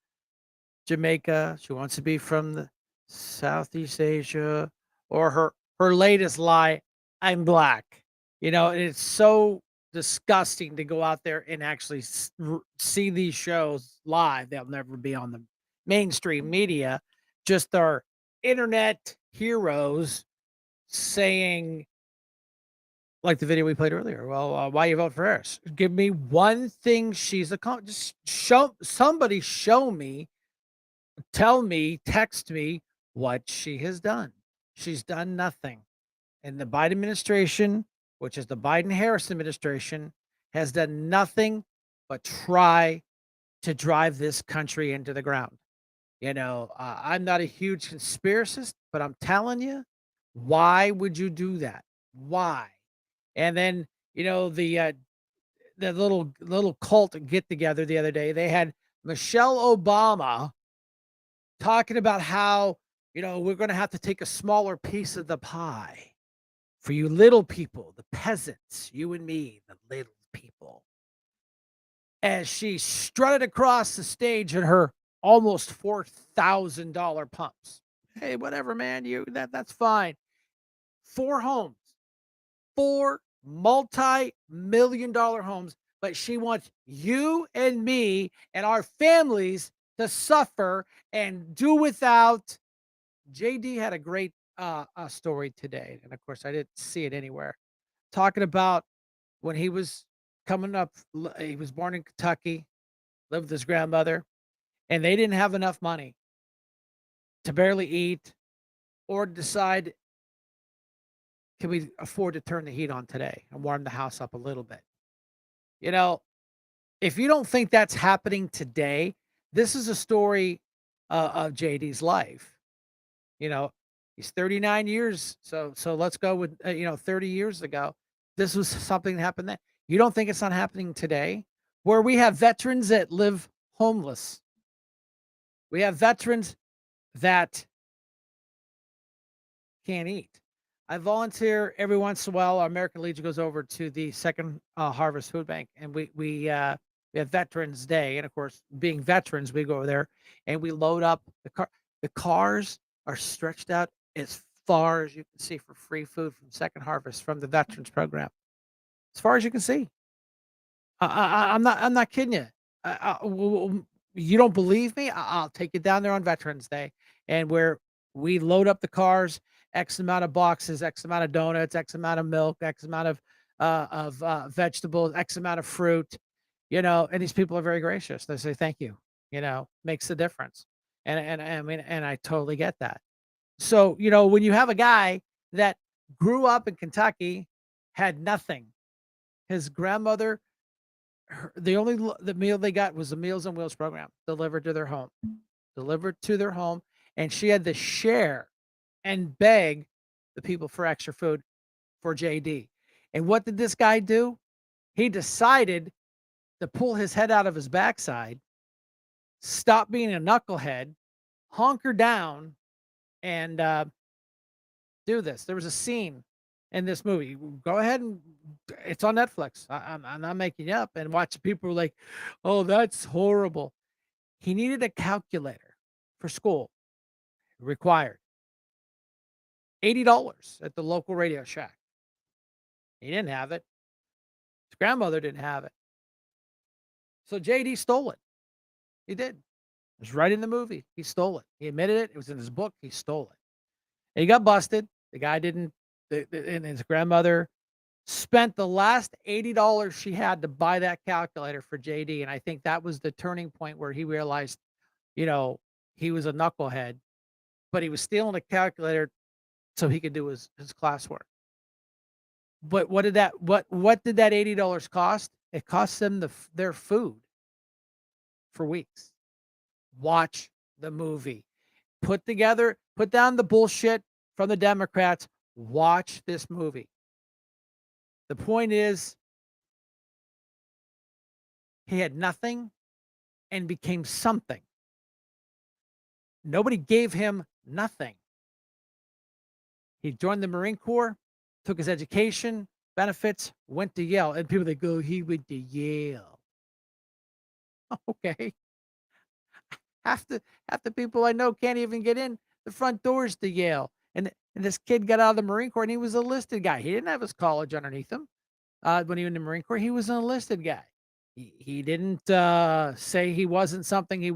Jamaica. She wants to be from the Southeast Asia, or her latest lie, I'm black. It's so disgusting to go out there and actually see these shows live. They'll never be on the mainstream media. Just our internet heroes saying, like the video we played earlier, well, why you vote for Harris? Give me one thing she's accomplished. Somebody show me, tell me, text me what she has done. She's done nothing. And the Biden administration, which is the Biden-Harris administration, has done nothing but try to drive this country into the ground. I'm not a huge conspiracist, but I'm telling you, why would you do that? Why? And then, the little cult get together the other day. They had Michelle Obama talking about how, we're going to have to take a smaller piece of the pie for you little people, the peasants, you and me, the little people. As she strutted across the stage in her almost $4,000 pumps. Hey, whatever, man, that's fine. 4 homes, 4 multi-million-dollar homes, but she wants you and me and our families to suffer and do without. JD had a great story today, and of course I didn't see it anywhere, talking about when he was coming up. He was born in Kentucky, lived with his grandmother, and they didn't have enough money to barely eat or decide, can we afford to turn the heat on today and warm the house up a little bit? If you don't think that's happening today, this is a story of JD's life. He's 39 years. So let's go with, 30 years ago. This was something that happened then. You don't think it's not happening today? Where we have veterans that live homeless. We have veterans that can't eat. I volunteer every once in a while. Our American Legion goes over to the Second Harvest Food Bank, and we have Veterans Day, and of course, being veterans, we go over there and we load up the car. The cars are stretched out as far as you can see for free food from Second Harvest from the Veterans Program, as far as you can see. I'm not kidding you. You don't believe me? I'll take you down there on Veterans Day, and where we load up the cars, X amount of boxes, X amount of donuts, X amount of milk, X amount of vegetables, X amount of fruit, and these people are very gracious. They say thank you, makes the difference. And I mean, and I totally get that. So, when you have a guy that grew up in Kentucky, had nothing, his grandmother, the meal they got was the Meals on Wheels program delivered to their home, and she had to share and beg the people for extra food for JD. And what did this guy do? He decided to pull his head out of his backside, stop being a knucklehead, hunker down, and do this. There was a scene in this movie. Go ahead and it's on Netflix. I'm not making it up. And watch people were like, "Oh, that's horrible." He needed a calculator for school, required $80 at the local Radio Shack. He didn't have it. His grandmother didn't have it. So JD stole it. He did. It was right in the movie. He stole it. He admitted it. It was in his book. He stole it. And he got busted. The guy didn't, and his grandmother spent the last $80 she had to buy that calculator for JD. And I think that was the turning point where he realized, he was a knucklehead, but he was stealing a calculator so he could do his classwork. But what did that $80 cost? It cost them their food for weeks. Watch the movie. Put down the bullshit from the Democrats. Watch this movie. The point is, he had nothing and became something. Nobody gave him nothing. He joined the Marine Corps, took his education, benefits, went to Yale. And people, they go, he went to Yale. Okay. Half the people I know can't even get in the front doors to Yale. And this kid got out of the Marine Corps and he was a listed guy. He didn't have his college underneath him. When he was in the Marine Corps, he was an enlisted guy. He didn't say he wasn't something he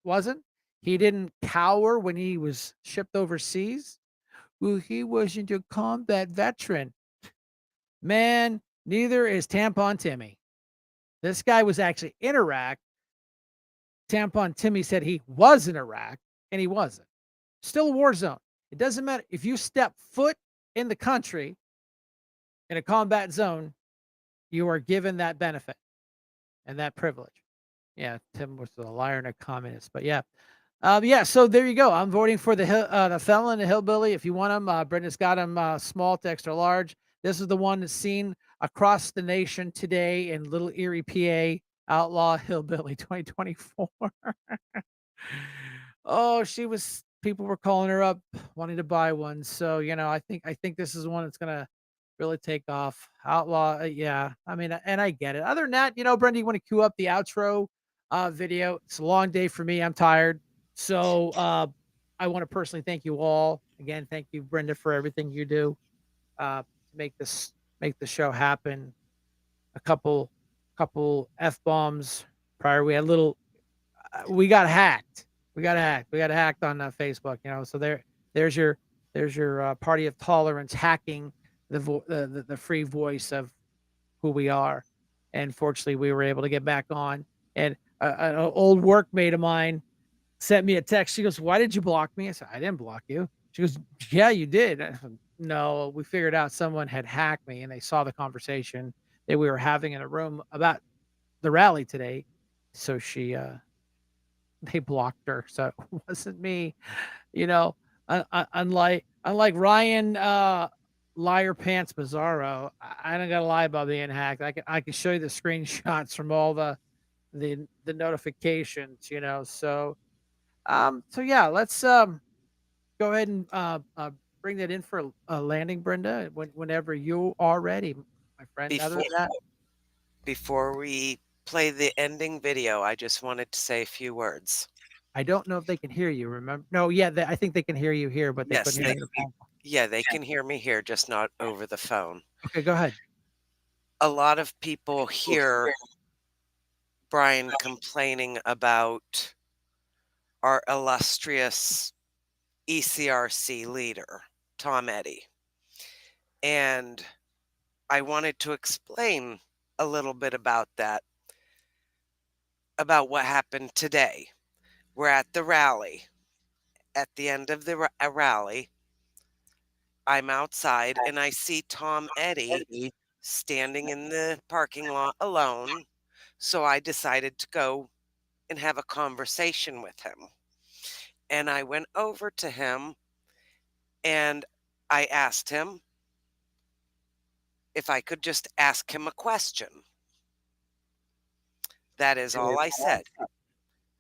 wasn't. He didn't cower when he was shipped overseas. Well, he wasn't a combat veteran. Man, neither is Tampon Timmy. This guy was actually in Iraq. Tampon Timmy said he was in Iraq, and he wasn't. Still a war zone. It doesn't matter. If you step foot in the country in a combat zone, you are given that benefit and that privilege. Yeah, Tim was a liar and a communist, but yeah. So there you go. I'm voting for the felon, the hillbilly. If you want him, Brenda's got him small to extra large. This is the one that's seen across the nation today in Little Erie, PA. Outlaw Hillbilly 2024. Oh, people were calling her up wanting to buy one. So, I think this is one that's gonna really take off. Outlaw, yeah. I mean, and I get it. Other than that, Brenda, you want to cue up the outro video. It's a long day for me. I'm tired. So I want to personally thank you all. Again, thank you, Brenda, for everything you do to make the show happen. A couple F-bombs prior. We we got hacked. We got hacked on Facebook, so there's your party of tolerance hacking the free voice of who we are. And fortunately, we were able to get back on. And an old workmate of mine sent me a text. She goes, "Why did you block me?" I said, "I didn't block you." She goes, "Yeah, you did." I said, "No, we figured out someone had hacked me, and they saw the conversation that we were having in a room about the rally today." So they blocked her. So it wasn't me, unlike Ryan, Liar Pants Bizarro. I don't gotta lie about being hacked. I can show you the screenshots from all the notifications, so yeah, let's go ahead and bring that in for a landing, Brenda, whenever you are ready, my friend. Other Before than that, before we play the ending video, I just wanted to say a few words. I don't know if they can hear you. Remember? No, yeah, I think they can hear you here, but they Yes, couldn't hear you. they can hear me here, just not over the phone. Okay, go ahead. A lot of people here Brian complaining about our illustrious ECRC leader, Tom Eddy. And I wanted to explain a little bit about that, about what happened today. We're at the rally. At the end of the rally, I'm outside and I see Tom Eddy standing in the parking lot alone. So I decided to go and have a conversation with him. And I went over to him and I asked him if I could just ask him a question. That is all I said.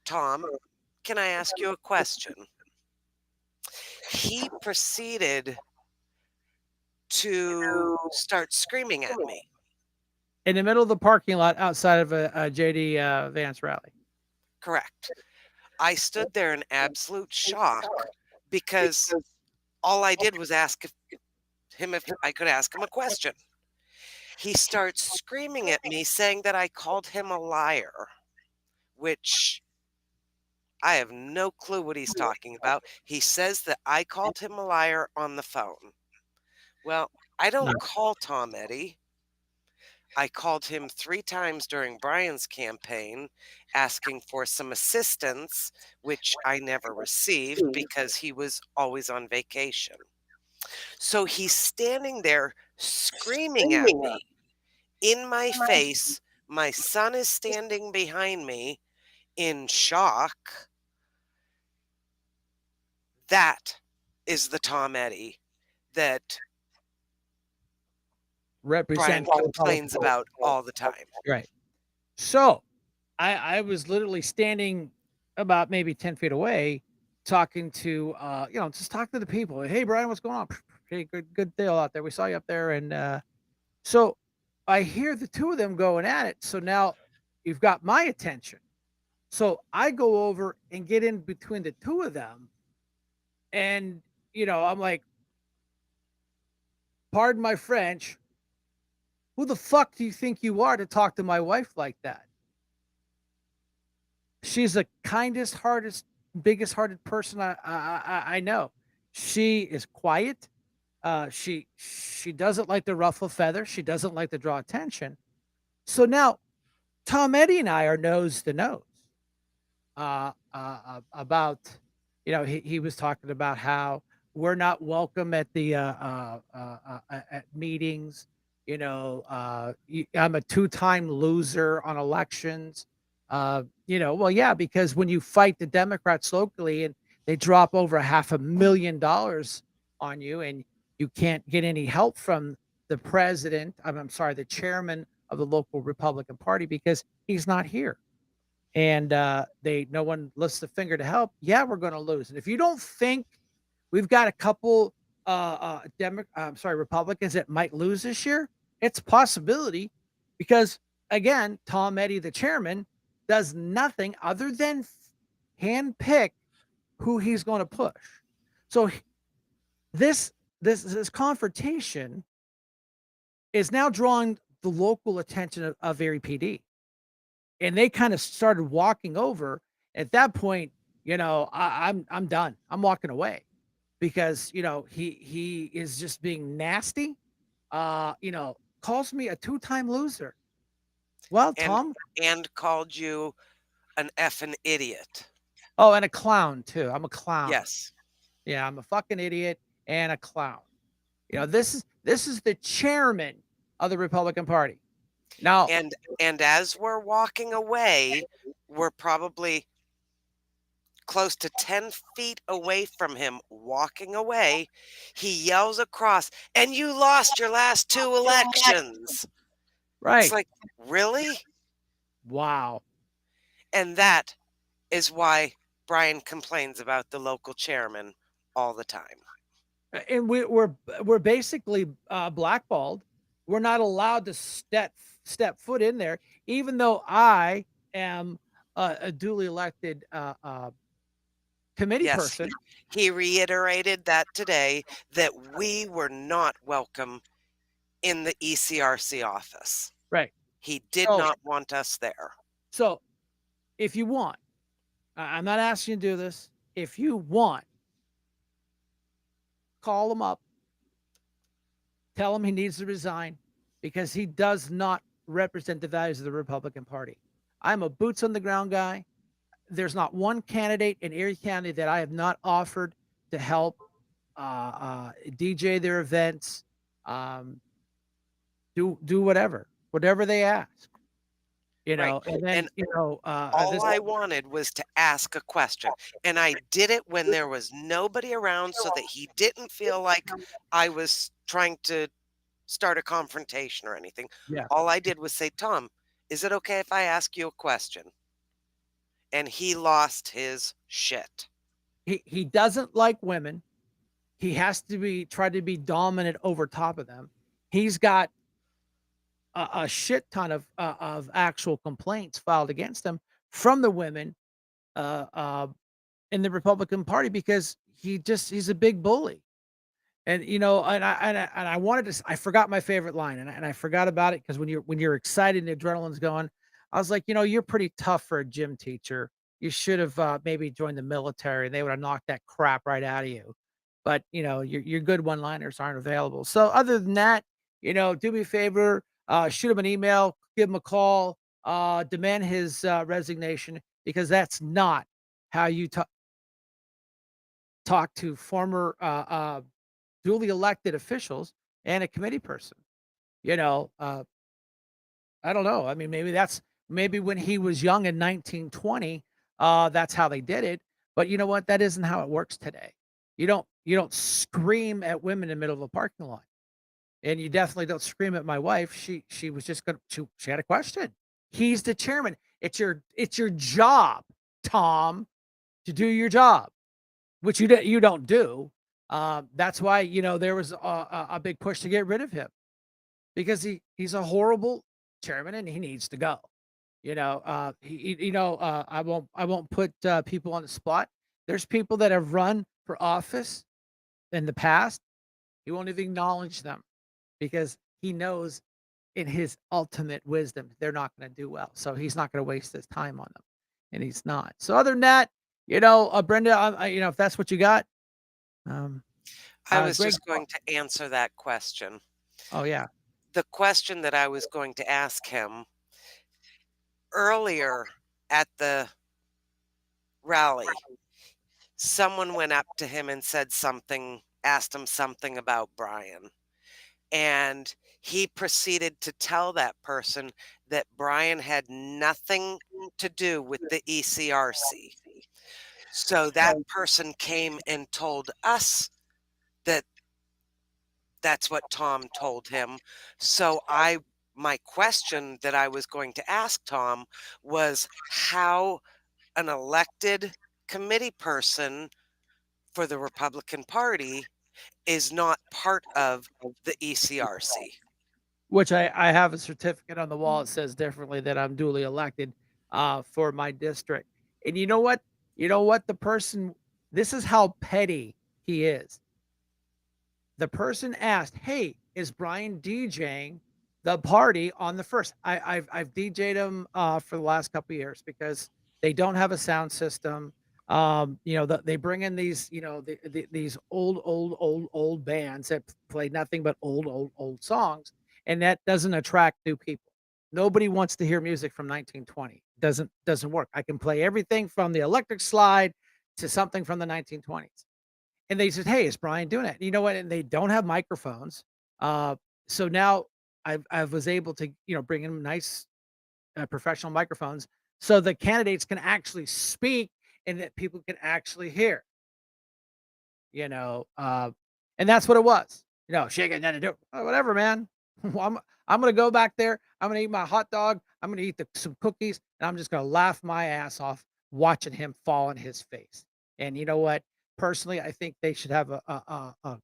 Tom, can I ask you a question? He proceeded to start screaming at me. In the middle of the parking lot outside of a JD Vance rally. Correct. I stood there in absolute shock because all I did was ask him if I could ask him a question. He starts screaming at me saying that I called him a liar, which I have no clue what he's talking about. He says that I called him a liar on the phone. Well, I don't call Tom Eddy. I called him 3 times during Brian's campaign asking for some assistance, which I never received because he was always on vacation. So he's standing there screaming at me in my face. My son is standing behind me in shock. That is the Tom Eddy that Brian Represent complains about all the time. Right. So I was literally standing about maybe 10 feet away talking to just talking to the people. Hey Brian, what's going on? Hey, good deal out there. We saw you up there. And so I hear the two of them going at it. So now you've got my attention. So I go over and get in between the two of them. And I'm like, pardon my French, who the fuck do you think you are to talk to my wife like that? She's the kindest, hardest, biggest hearted person I know. She is quiet. She doesn't like to ruffle feathers. She doesn't like to draw attention. So now Tom Eddy and I are nose to nose about, he was talking about how we're not welcome at the at meetings. I'm a 2-time loser on elections. Well, yeah, because when you fight the Democrats locally and they drop over $500,000 on you and you can't get any help from the president, I'm sorry, the chairman of the local Republican Party because he's not here. And no one lifts a finger to help. Yeah, we're going to lose. And if you don't think we've got a couple Republicans that might lose this year, it's a possibility because again, Tom Eddy, the chairman, does nothing other than handpick who he's going to push. So this confrontation is now drawing the local attention of Erie PD. And they kind of started walking over. At that point, I'm done. I'm walking away because he is just being nasty. Calls me a 2-time loser. Well, Tom, and called you an effing idiot. Oh, and a clown too. I'm a clown. Yes. Yeah, I'm a fucking idiot and a clown. This is the chairman of the Republican Party. Now, and as we're walking away, we're probably close to 10 feet away from him walking away. He yells across, and you lost your last 2 elections. Right. It's like, really? Wow. And that is why Brian complains about the local chairman all the time. And we're basically blackballed. We're not allowed to step foot in there, even though I am a duly elected committee person. He reiterated that today, that we were not welcome in the ECRC office. Right. He did not want us there. So if you want, I'm not asking you to do this. If you want, call him up, tell him he needs to resign because he does not represent the values of the Republican Party. I'm a boots on the ground guy. There's not one candidate in Erie County that I have not offered to help DJ their events, um, do whatever they ask. Right. And then And all this. I wanted was to ask a question. And I did it when there was nobody around so that he didn't feel like I was trying to start a confrontation or anything. Yeah. All I did was say, Tom, is it okay if I ask you a question? And he lost his shit. He doesn't like women. He has to try to be dominant over top of them. He's got a shit ton of actual complaints filed against him from the women uh, uh, in the Republican Party because he's a big bully. And and I wanted to. I forgot my favorite line, and I forgot about it because when you're excited and the adrenaline's going, I was like, you're pretty tough for a gym teacher. You should have maybe joined the military, and they would have knocked that crap right out of you. But your good one-liners aren't available. So other than that, do me a favor, shoot him an email, give him a call, demand his resignation because that's not how you talk to former duly elected officials and a committee person. You know, uh, I don't know. I mean, maybe when he was young in 1920, that's how they did it. But you know what? That isn't how it works today. You don't scream at women in the middle of a parking lot, and you definitely don't scream at my wife. She was just gonna she had a question. He's the chairman. It's your job, Tom, to do your job, which you don't do. That's why there was a big push to get rid of him because he's a horrible chairman and he needs to go. I won't put people on the spot. There's people that have run for office in the past. He won't even acknowledge them because he knows in his ultimate wisdom they're not going to do well. So he's not going to waste his time on them, and he's not. So other than that, Brenda, if that's what you got, um, I was Greg. just going to answer that question. Oh yeah. The question that I was going to ask him earlier at the rally, someone went up to him and asked him something about Brian. And he proceeded to tell that person that Brian had nothing to do with the ECRC. So that person came and told us that that's what Tom told him. So my question that I was going to ask Tom was how an elected committee person for the Republican Party is not part of the ECRC. Which I have a certificate on the wall. It says differently that I'm duly elected for my district. And you know what? The person. This is how petty he is. The person asked, "Hey, is Brian DJing the party on the first?" I've DJ'd him for the last couple of years because they don't have a sound system. They bring in these, these old bands that play nothing but old songs, and that doesn't attract new people. Nobody wants to hear music from 1920. Doesn't work. I can play everything from the electric slide to something from the 1920s. And they said, "Hey, is Brian doing it?" You know what? And they don't have microphones. So now I was able to, bring in nice professional microphones so the candidates can actually speak and that people can actually hear. You know, uh, and that's what it was. She ain't got nothing to do. Oh, whatever, man. Well, I'm gonna go back there. I'm gonna eat my hot dog. I'm gonna eat some cookies, and I'm just gonna laugh my ass off watching him fall on his face. And you know what? Personally, I think they should have a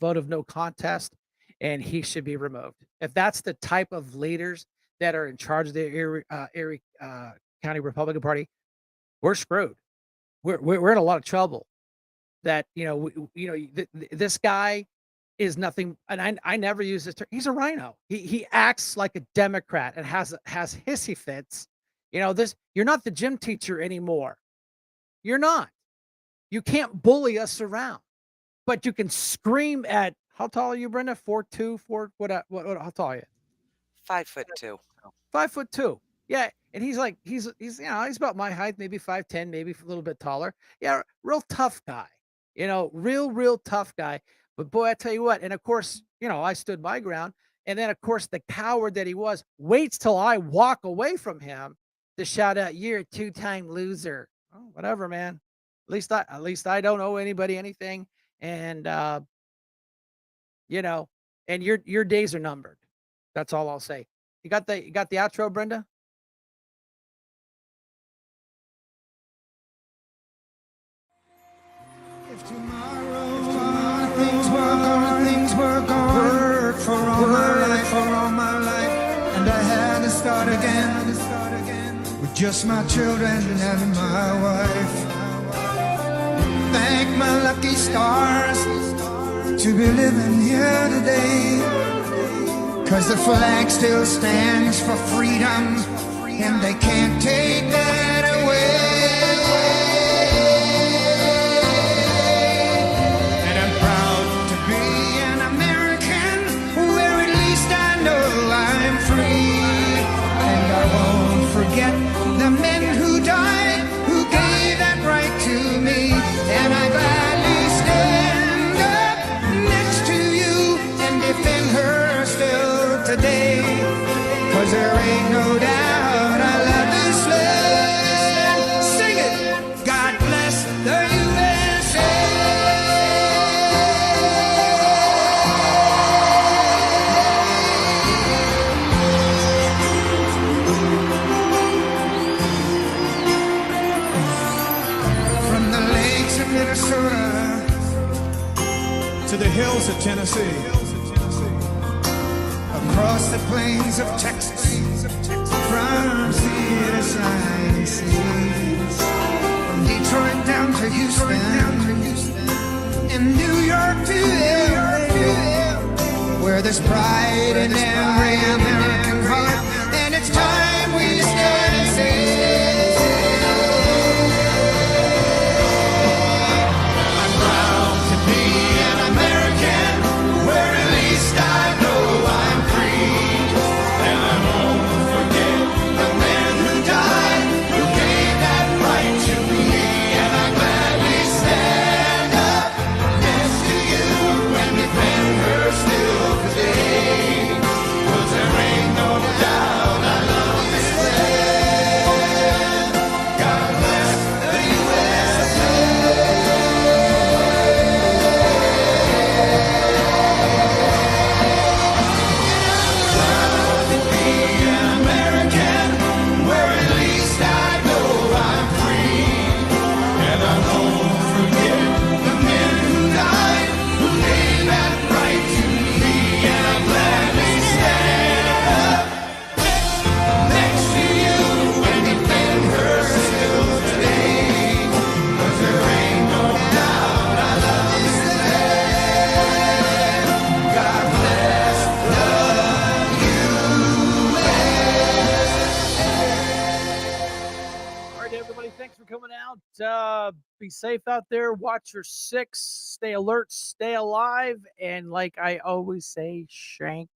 vote of no contest, and he should be removed. If that's the type of leaders that are in charge of the Erie County Republican Party, we're screwed. We're in a lot of trouble that this guy is nothing, and I never use this term. He's a rhino. He acts like a Democrat and has hissy fits You're not the gym teacher anymore. You're not. You can't bully us around, but you can scream at, how tall are you, Brenda? 4'2", what, how tall are you? 5'2". 5'2". Yeah. And he's like, he's he's about my height, maybe 5'10", maybe a little bit taller. Yeah, real tough guy. Real tough guy. But boy, I tell you what, and of course, I stood my ground. And then of course, the coward that he was waits till I walk away from him to shout out, "You're a two-time loser." Oh, whatever, man. At least I don't owe anybody anything. And you know, and your days are numbered. That's all I'll say. You got the outro, Brenda? If tomorrow things were gone, work for all my life, and I had to start again with just my children and my wife. Thank my lucky stars to be living here today, 'cause the flag still stands for freedom, and they can't take that away. Forget the men who died, who gave that right to me, and I gladly stand up next to you and defend her still today, 'cause there ain't no doubt I love this land. Sing it! God bless the Minnesota to the hills of Tennessee, across the plains of Texas, from sea to shining seas, from Detroit down to Houston, and New York to LA, where there's pride in every American heart, and it's time we stand and say, be safe out there. Watch your six. Stay alert. Stay alive. And like I always say, Shank